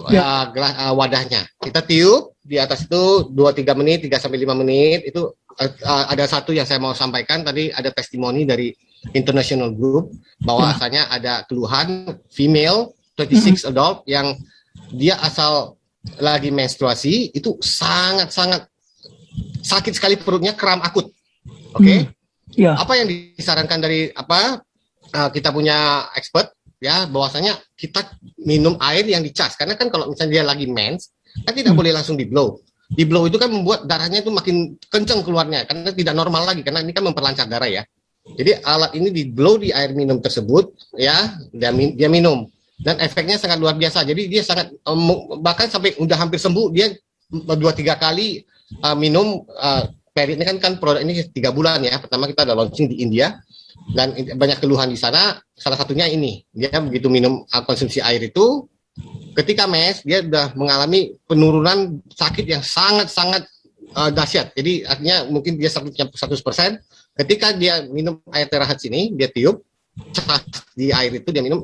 gelas wadahnya. Kita tiup di atas itu 2-3 menit, 3 sampai 5 menit itu. Ada satu yang saya mau sampaikan tadi, ada testimoni dari international group bahwasanya ada keluhan female 26 adult yang dia asal lagi menstruasi itu sangat-sangat sakit sekali perutnya, kram akut. Oke. Apa yang disarankan dari kita punya expert ya, bahwasanya kita minum air yang dicas, karena kan kalau misalnya dia lagi mens kan tidak boleh langsung di blow. Di blow itu kan membuat darahnya itu makin kencang keluarnya karena tidak normal lagi, karena ini kan memperlancar darah ya. Jadi alat ini di blow di air minum tersebut ya, dia minum dan efeknya sangat luar biasa. Jadi dia sangat bahkan sampai udah hampir sembuh, dia 2-3 kali minum Perit ini kan produk ini 3 bulan ya. Pertama kita ada launching di India dan banyak keluhan di sana, salah satunya ini. Dia begitu minum konsumsi air itu ketika mes, dia sudah mengalami penurunan sakit yang sangat-sangat dahsyat. Jadi artinya mungkin dia sakitnya 100%. Ketika dia minum air terahat sini, dia tiup, di air itu dia minum,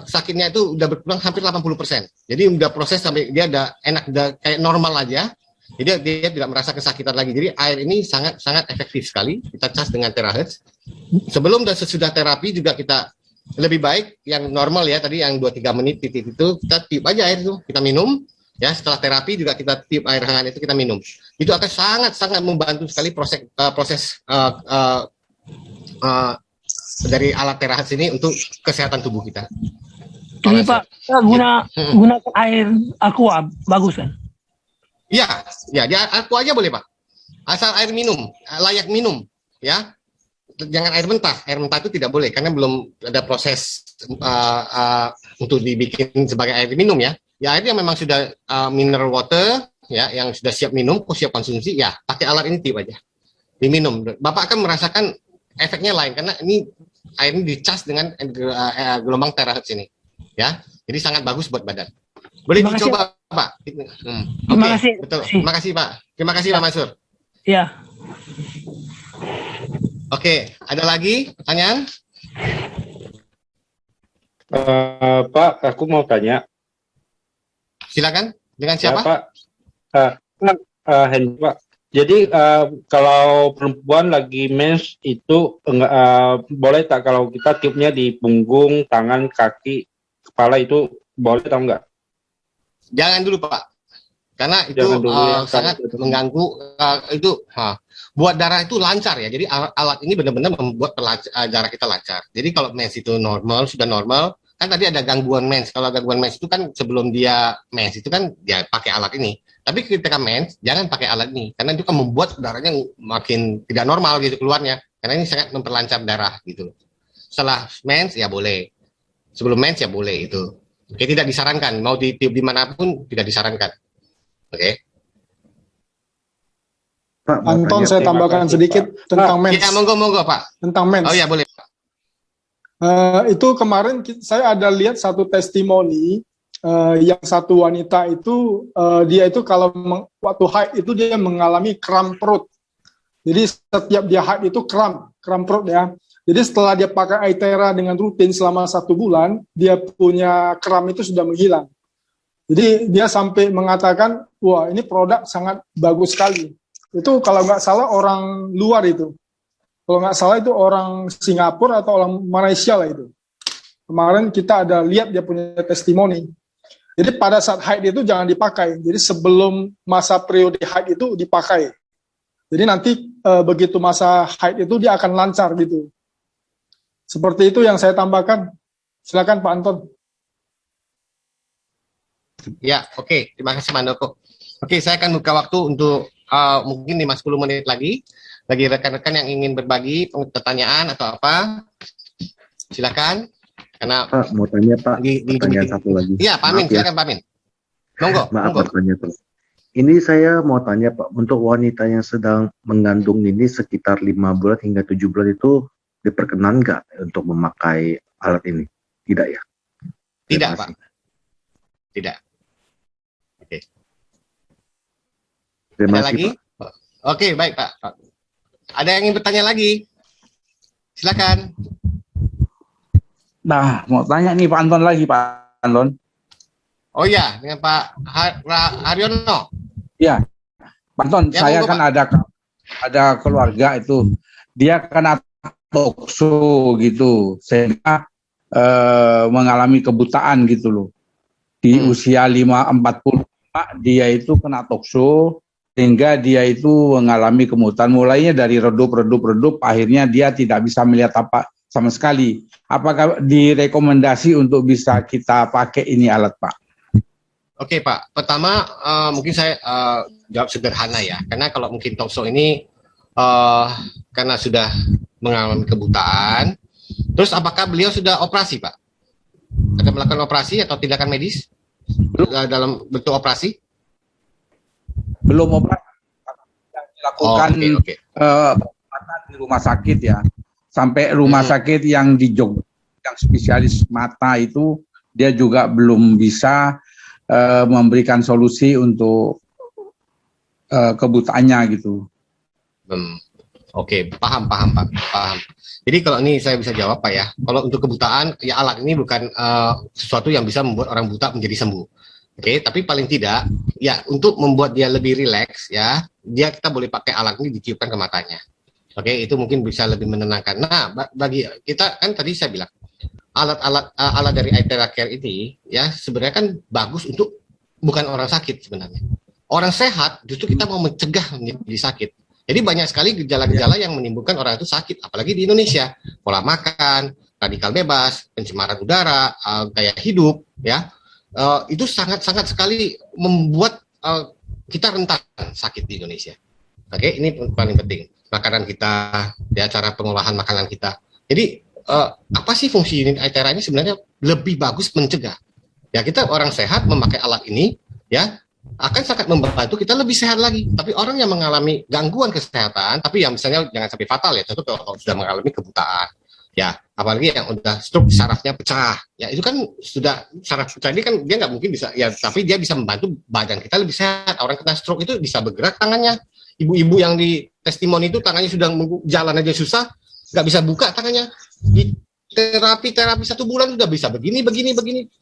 sakitnya itu udah berkurang hampir 80%. Jadi udah proses sampai dia udah enak, udah kayak normal aja. Jadi dia tidak merasa kesakitan lagi. Jadi air ini sangat efektif sekali. Kita cas dengan terahertz. Sebelum dan sesudah terapi juga kita lebih baik yang normal ya, tadi yang 2-3 menit titik itu kita tiup aja air itu, kita minum ya. Setelah terapi juga kita tiup air hangat itu, kita minum. Itu akan sangat membantu sekali proses dari alat terahertz ini untuk kesehatan tubuh kita. Ini Pak, gunakan air aqua bagus kan? Ya, dia aqua aja boleh Pak. Asal air minum, layak minum ya. Jangan air mentah. Air mentah itu tidak boleh karena belum ada proses untuk dibikin sebagai air minum ya. Ya air yang memang sudah mineral water ya, yang sudah siap minum, siap konsumsi ya, pakai alat ini tiup aja. Diminum. Bapak akan merasakan efeknya lain karena ini air ini dicas dengan gelombang terahertz ini. Ya. Jadi sangat bagus buat badan. Boleh dicoba, Pak. Terima kasih. Betul. Terima kasih, Pak. Terima kasih, Pak Mansur. Ya. Oke, ada lagi pertanyaan? Pak, aku mau tanya. Silakan. Dengan siapa? Ya, Pak. Henry, Pak. Jadi kalau perempuan lagi mens itu boleh tak kalau kita tiupnya di punggung, tangan, kaki, kepala itu boleh atau enggak? Jangan dulu Pak, karena itu sangat mengganggu itu. Buat darah itu lancar ya. Jadi alat ini benar-benar membuat darah kita lancar. Jadi kalau mens itu normal, sudah normal, kan tadi ada gangguan mens. Kalau gangguan mens itu kan sebelum dia mens itu kan dia pakai alat ini. Tapi ketika mens jangan pakai alat ini, karena itu kan membuat darahnya makin tidak normal gitu keluarnya. Karena ini sangat memperlancar darah gitu. setelah mens ya boleh, sebelum mens ya boleh itu. Oke, tidak disarankan, mau ditiup dimanapun tidak disarankan. Oke. Pak, mau Anton, tanya, saya Pak. tambahkan kasih, sedikit tentang mens. Ya, monggo Pak. Tentang mens. Oh ya boleh. Itu kemarin saya ada lihat satu testimoni yang satu wanita itu dia itu kalau waktu haid itu dia mengalami kram perut. Jadi setiap dia haid itu kram perut ya. Jadi setelah dia pakai Aithera dengan rutin selama 1 bulan, dia punya kram itu sudah menghilang. Jadi dia sampai mengatakan, wah ini produk sangat bagus sekali. Itu kalau nggak salah orang luar itu. Kalau nggak salah itu orang Singapura atau orang Malaysia lah itu. Kemarin kita ada lihat dia punya testimoni. Jadi pada saat haid itu jangan dipakai. Jadi sebelum masa periode haid itu dipakai. Jadi nanti begitu masa haid itu dia akan lancar gitu. Seperti itu yang saya tambahkan. Silakan Pak Anton. Ya, oke. Terima kasih Mandoko. Oke, saya akan buka waktu untuk mungkin 5-10 menit lagi. Bagi rekan-rekan yang ingin berbagi pertanyaan atau apa, silakan. Karena Pak, mau tanya Pak, pertanyaan satu lagi. Iya, Pak Amin, silakan Pak Amin. Monggo. Maaf bertanya Pak. Ini saya mau tanya Pak, untuk wanita yang sedang mengandung ini sekitar 5 bulan hingga 7 bulan itu diperkenan nggak untuk memakai alat ini? Tidak ya? Tidak Pak. Tidak. Oke. Terima Ada kasih, lagi? Pak. Oke, baik Pak. Ada yang ingin bertanya lagi? Silakan. Nah, mau tanya nih Pak Anton lagi, Pak Anton. Oh iya, dengan Pak Haryono. Ya, Pak Anton, Ya, saya monggo, kan ada keluarga itu, dia kena tokso gitu, sehingga mengalami kebutaan gitu loh. Di usia 45 dia itu kena tokso, sehingga dia itu mengalami kebutaan. Mulainya dari redup, akhirnya dia tidak bisa melihat apa sama sekali. Apakah direkomendasi untuk bisa kita pakai ini alat, Pak? Oke Pak, pertama mungkin saya jawab sederhana ya, karena kalau mungkin tokso ini karena sudah mengalami kebutaan, terus apakah beliau sudah operasi Pak? Ada melakukan operasi atau tindakan medis dalam bentuk operasi? Belum operasi, dilakukan okay. di rumah sakit ya, sampai rumah sakit yang di Jogja, yang spesialis mata itu dia juga belum bisa memberikan solusi untuk kebutaannya gitu. Oke, paham Pak, paham. Jadi kalau ini saya bisa jawab Pak ya, kalau untuk kebutaan ya alat ini bukan sesuatu yang bisa membuat orang buta menjadi sembuh. Oke, tapi paling tidak ya untuk membuat dia lebih rileks ya, kita boleh pakai alat ini ditiupkan ke matanya. Oke, itu mungkin bisa lebih menenangkan. Nah, bagi kita kan tadi saya bilang alat dari Aithera Care ini ya sebenarnya kan bagus untuk bukan orang sakit sebenarnya. Orang sehat justru kita mau mencegah menjadi sakit. Jadi banyak sekali gejala-gejala yang menimbulkan orang itu sakit, apalagi di Indonesia. Pola makan, radikal bebas, pencemaran udara, gaya hidup ya. Itu sangat-sangat sekali membuat kita rentan sakit di Indonesia. Oke, ini paling penting. Makanan kita, ya cara pengolahan makanan kita. Jadi apa sih fungsi unit Aithera ini sebenarnya lebih bagus mencegah. Ya kita orang sehat memakai alat ini ya akan sangat membantu kita lebih sehat lagi. Tapi orang yang mengalami gangguan kesehatan, tapi yang misalnya jangan sampai fatal ya, tentu kalau sudah mengalami kebutaan, ya apalagi yang udah stroke sarafnya pecah, ya itu kan sudah saraf pecah ini kan dia nggak mungkin bisa ya, tapi dia bisa membantu badan kita lebih sehat. Orang kena stroke itu bisa bergerak tangannya. Ibu-ibu yang di testimoni itu tangannya sudah jalan aja susah, nggak bisa buka tangannya. Di terapi 1 bulan sudah bisa begini,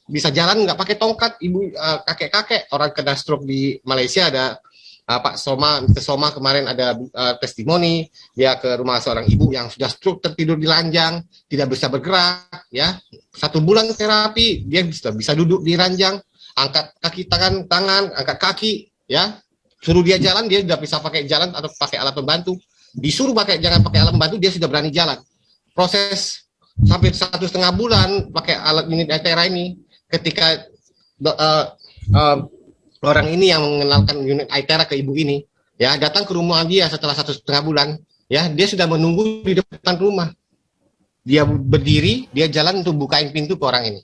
bisa jalan nggak pakai tongkat. Ibu kakek-kakek orang kena stroke di Malaysia ada Pak Soma kemarin ada testimoni dia ke rumah seorang ibu yang sudah stroke tertidur di ranjang, tidak bisa bergerak ya. 1 bulan terapi dia sudah bisa duduk di ranjang, angkat kaki tangan, angkat kaki ya. Suruh dia jalan dia sudah bisa pakai jalan atau pakai alat pembantu. Disuruh jangan pakai alat pembantu dia sudah berani jalan. Proses sampai 1,5 bulan pakai alat unit Aithera ini. Ketika orang ini yang mengenalkan unit Aithera ke ibu ini, ya datang ke rumah dia setelah 1,5 bulan, ya dia sudah menunggu di depan rumah. dia berdiri, dia jalan untuk bukain pintu ke orang ini.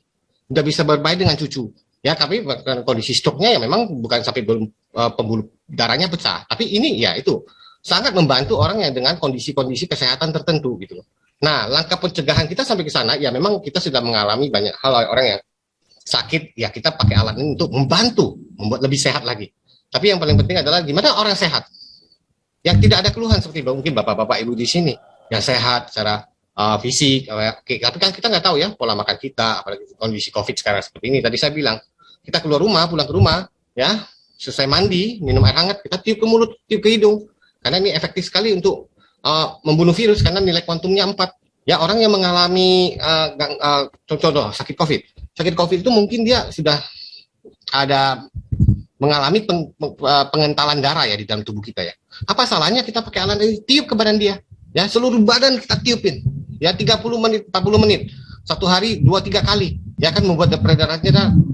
Udah bisa bermain dengan cucu. Ya, tapi kondisi stroke-nya ya memang bukan sampai pembuluh darahnya pecah. Tapi ini ya itu sangat membantu orang yang dengan kondisi-kondisi kesehatan tertentu gitu loh. Nah, langkah pencegahan kita sampai ke sana ya memang kita sudah mengalami banyak hal orang yang sakit, ya kita pakai alat ini untuk membantu membuat lebih sehat lagi. Tapi yang paling penting adalah gimana orang sehat yang tidak ada keluhan seperti mungkin bapak-bapak ibu di sini yang sehat secara fisik, tapi kan kita nggak tahu ya pola makan kita, apalagi kondisi COVID sekarang seperti ini. Tadi saya bilang kita keluar rumah, pulang ke rumah, ya selesai mandi, minum air hangat, kita tiup ke mulut, tiup ke hidung, karena ini efektif sekali untuk membunuh virus karena nilai kuantumnya 4. Ya orang yang mengalami contoh sakit COVID itu mungkin dia sudah ada mengalami pengentalan darah ya di dalam tubuh kita ya. Apa salahnya kita pakai alat ini tiup ke badan dia? Ya, seluruh badan kita tiupin. Ya, 30 menit, 40 menit. Satu hari 2-3 kali. Ya kan membuat peredarannya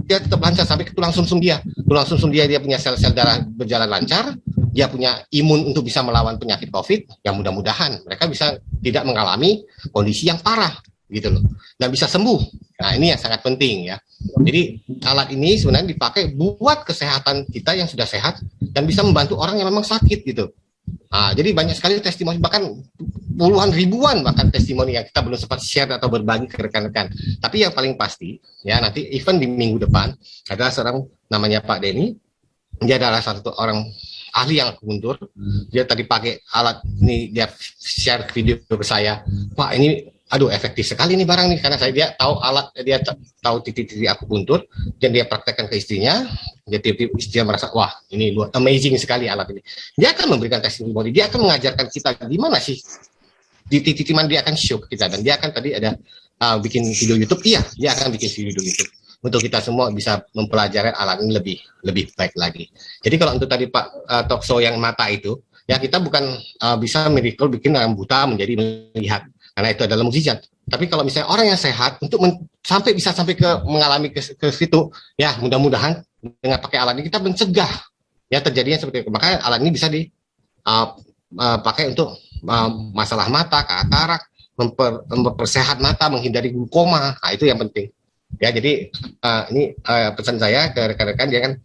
dia tetap lancar sampai ke tulang sumsum dia. Tulang sumsum dia punya sel-sel darah berjalan lancar, dia punya imun untuk bisa melawan penyakit COVID. Ya mudah-mudahan mereka bisa tidak mengalami kondisi yang parah gitu loh. Dan bisa sembuh. Nah, ini yang sangat penting ya. Jadi alat ini sebenarnya dipakai buat kesehatan kita yang sudah sehat dan bisa membantu orang yang memang sakit gitu. Nah, jadi banyak sekali testimoni, bahkan puluhan ribuan bahkan testimoni yang kita belum sempat share atau berbagi ke rekan-rekan. Tapi yang paling pasti, ya nanti event di minggu depan adalah seorang namanya Pak Denny. Dia adalah satu orang ahli yang akupuntur. Dia tadi pakai alat ini, dia share video ke saya. Pak ini, aduh efektif sekali nih barang nih karena dia tahu alat, dia tahu titik-titik akupuntur dan dia praktekkan ke istrinya. Dia tiba-tiba istrinya merasa wah ini luar amazing sekali alat ini. Dia akan memberikan testimoni, dia akan mengajarkan kita gimana sih di titik mana dia akan show ke kita dan dia akan tadi ada bikin video YouTube. Iya, dia akan bikin video YouTube untuk kita semua bisa mempelajari alat ini lebih baik lagi. Jadi kalau untuk tadi Pak talk show yang mata itu ya kita bukan bisa miracle bikin orang buta menjadi melihat. Karena itu adalah mukjizat. Tapi kalau misalnya orang yang sehat untuk bisa sampai ke mengalami ke situ, ya mudah-mudahan dengan pakai alat ini kita mencegah ya terjadinya seperti itu. Makanya alat ini bisa dipakai untuk masalah mata, katarak, mempersehat mata, menghindari glaukoma. Nah, itu yang penting. Ya, jadi ini pesan saya ke rekan-rekan dia kan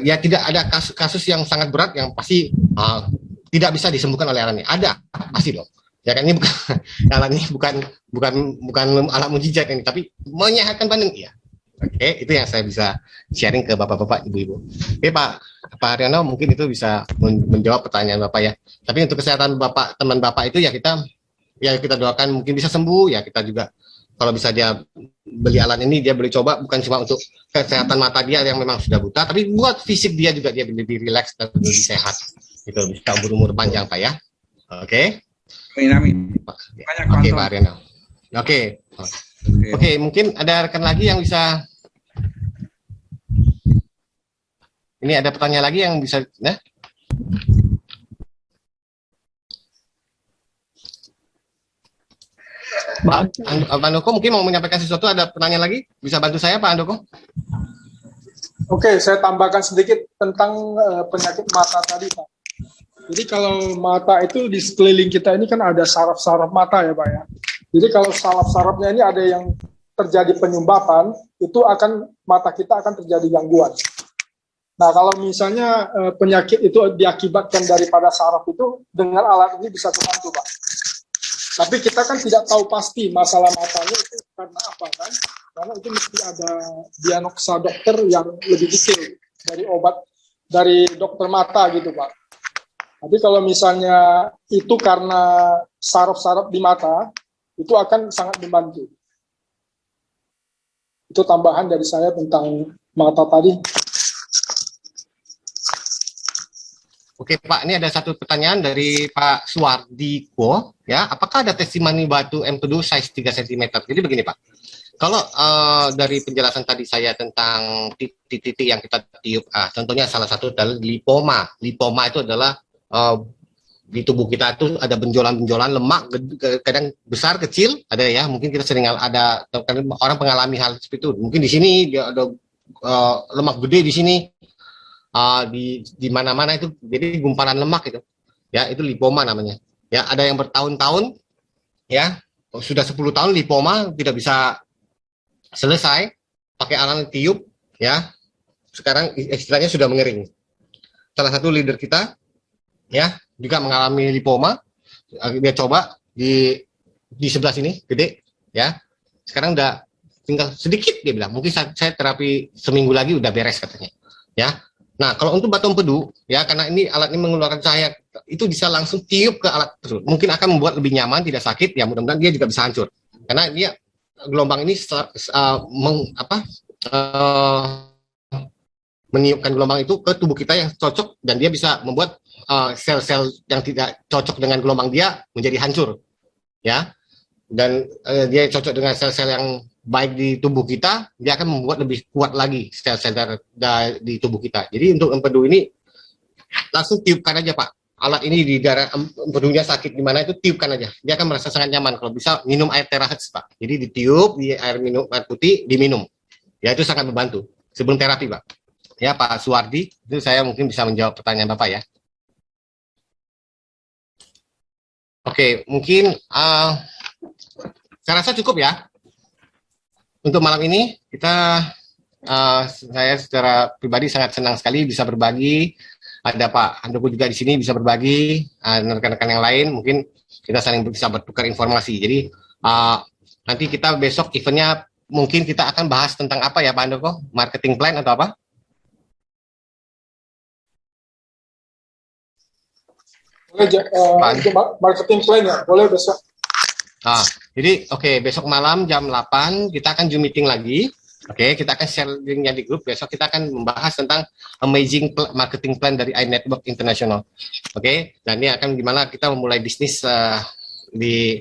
ya tidak ada kasus yang sangat berat yang pasti tidak bisa disembuhkan oleh alat ini. Ada, pasti dong. Ya kan ini alat ini bukan alat mujizat ini, tapi menyehatkan badan ya. Oke, itu yang saya bisa sharing ke bapak-bapak, ibu-ibu. Oke, Pak Haryono mungkin itu bisa menjawab pertanyaan Bapak ya. Tapi untuk kesehatan Bapak, teman Bapak itu ya kita doakan mungkin bisa sembuh ya. Kita juga kalau bisa dia beli alat ini, dia boleh coba bukan cuma untuk kesehatan mata dia yang memang sudah buta, tapi buat fisik dia juga dia lebih rileks dan lebih sehat. Itu bisa berumur panjang Pak ya. Oke. Amin. Oke, Pak Haryono. Oke, mungkin ada rekan lagi yang bisa. Ini ada pertanyaan lagi yang bisa, nah? Pak Andoko mungkin mau menyampaikan sesuatu, ada pertanyaan lagi? Bisa bantu saya, Pak Andoko? Oke, saya tambahkan sedikit tentang penyakit mata tadi, Pak. Jadi kalau mata itu di sekeliling kita ini kan ada saraf-saraf mata ya Pak ya. Jadi kalau saraf-sarafnya ini ada yang terjadi penyumbapan, itu mata kita akan terjadi gangguan. Nah kalau misalnya penyakit itu diakibatkan daripada saraf itu, dengan alat ini bisa terbantu Pak. Tapi kita kan tidak tahu pasti masalah matanya itu karena apa kan. Karena itu mesti ada diagnosa dokter yang lebih detail dari obat, dari dokter mata gitu Pak. Tapi kalau misalnya itu karena saraf-saraf di mata, itu akan sangat membantu. Itu tambahan dari saya tentang mata tadi. Oke Pak, ini ada satu pertanyaan dari Pak Suwardiko. Ya, apakah ada testimoni batu empedu size 3 cm? Jadi begini Pak, kalau dari penjelasan tadi saya tentang titik-titik yang kita tiup, contohnya salah satu adalah lipoma. Lipoma itu adalah di tubuh kita itu ada benjolan-benjolan lemak, kadang besar kecil ada ya, mungkin kita sering ada orang mengalami hal seperti itu. Mungkin di sini dia ada lemak gede di sini, di mana-mana itu jadi gumpalan lemak itu ya, itu lipoma namanya ya. Ada yang bertahun-tahun ya, sudah 10 tahun lipoma tidak bisa selesai pakai alat tiup ya. Sekarang istilahnya sudah mengering. Salah satu leader kita ya juga mengalami lipoma. Dia coba di sebelah sini gede ya. Sekarang udah tinggal sedikit dia bilang. Mungkin saya terapi seminggu lagi udah beres katanya. Ya. Nah, kalau untuk batu empedu ya karena ini alat ini mengeluarkan cahaya itu bisa langsung tiup ke alat tersebut. Mungkin akan membuat lebih nyaman, tidak sakit ya, mudah-mudahan dia juga bisa hancur. Karena dia gelombang ini meniupkan gelombang itu ke tubuh kita yang cocok dan dia bisa membuat sel-sel yang tidak cocok dengan gelombang dia menjadi hancur. Ya. Dan dia cocok dengan sel-sel yang baik di tubuh kita, dia akan membuat lebih kuat lagi sel-sel di tubuh kita. Jadi untuk empedu ini langsung tiupkan aja Pak. Alat ini di daerah empedunya sakit di mana itu tiupkan aja. Dia akan merasa sangat nyaman. Kalau bisa minum air terahes Pak. Jadi ditiup di air putih diminum. Ya itu sangat membantu sebelum terapi Pak. Ya Pak Suwardi, itu saya mungkin bisa menjawab pertanyaan Bapak ya. Oke, mungkin saya rasa cukup ya. Untuk malam ini saya secara pribadi sangat senang sekali bisa berbagi. Ada Pak Handoko juga di sini bisa berbagi, rekan-rekan yang lain mungkin kita saling bisa bertukar informasi. Jadi nanti kita besok eventnya mungkin kita akan bahas tentang apa ya Pak Handoko? Marketing plan atau apa? Boleh marketing plan ya, boleh besok. Jadi besok malam jam 8 kita akan Zoom meeting lagi. Kita akan share linknya di grup. Besok kita akan membahas tentang amazing marketing plan dari iNetwork International. Dan ini akan gimana kita memulai bisnis di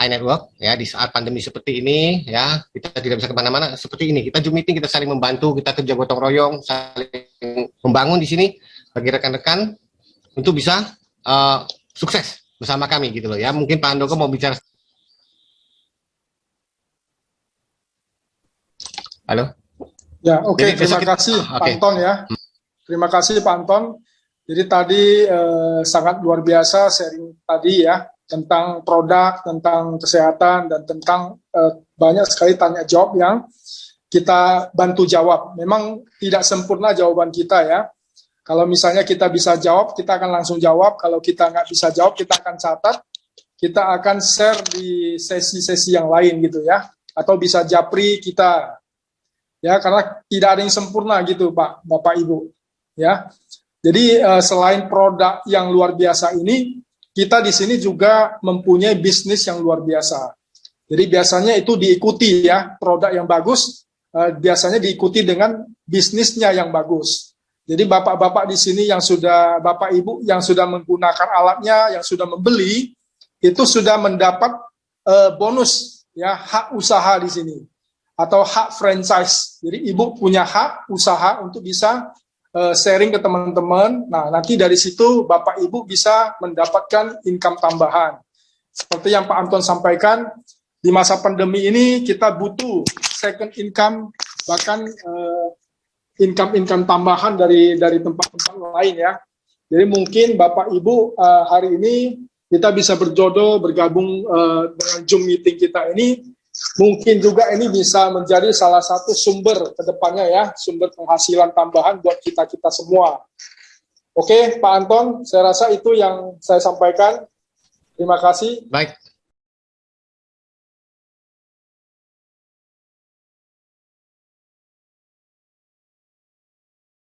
iNetwork ya di saat pandemi seperti ini ya, kita tidak bisa kemana-mana seperti ini. Kita Zoom meeting, kita saling membantu, kita kerja gotong royong, saling membangun di sini bagi rekan-rekan untuk bisa sukses bersama kami gitu loh ya. Mungkin Pak Handoko mau bicara. Halo. Ya, terima kasih Pak Anton ya. Terima kasih Pak Anton. Jadi tadi sangat luar biasa sharing tadi ya tentang produk, tentang kesehatan dan tentang banyak sekali tanya jawab yang kita bantu jawab. Memang tidak sempurna jawaban kita ya. Kalau misalnya kita bisa jawab, kita akan langsung jawab. Kalau kita nggak bisa jawab, kita akan catat. Kita akan share di sesi-sesi yang lain gitu ya. Atau bisa japri kita. Ya, karena tidak ada yang sempurna gitu Pak, Bapak Ibu. Ya. Jadi selain produk yang luar biasa ini, kita di sini juga mempunyai bisnis yang luar biasa. Jadi biasanya itu diikuti ya, produk yang bagus biasanya diikuti dengan bisnisnya yang bagus. Jadi bapak-bapak di sini yang sudah, Bapak Ibu yang sudah menggunakan alatnya, yang sudah membeli, itu sudah mendapat bonus ya, hak usaha di sini. Atau hak franchise. Jadi ibu punya hak usaha untuk bisa sharing ke teman-teman. Nah, nanti dari situ Bapak Ibu bisa mendapatkan income tambahan. Seperti yang Pak Anton sampaikan, di masa pandemi ini kita butuh second income, bahkan income tambahan dari tempat-tempat lain ya. Jadi mungkin Bapak Ibu hari ini kita bisa berjodoh bergabung dengan Zoom meeting kita ini. Mungkin juga ini bisa menjadi salah satu sumber ke depannya ya, sumber penghasilan tambahan buat kita-kita semua. Oke, Pak Anton, saya rasa itu yang saya sampaikan. Terima kasih. Baik.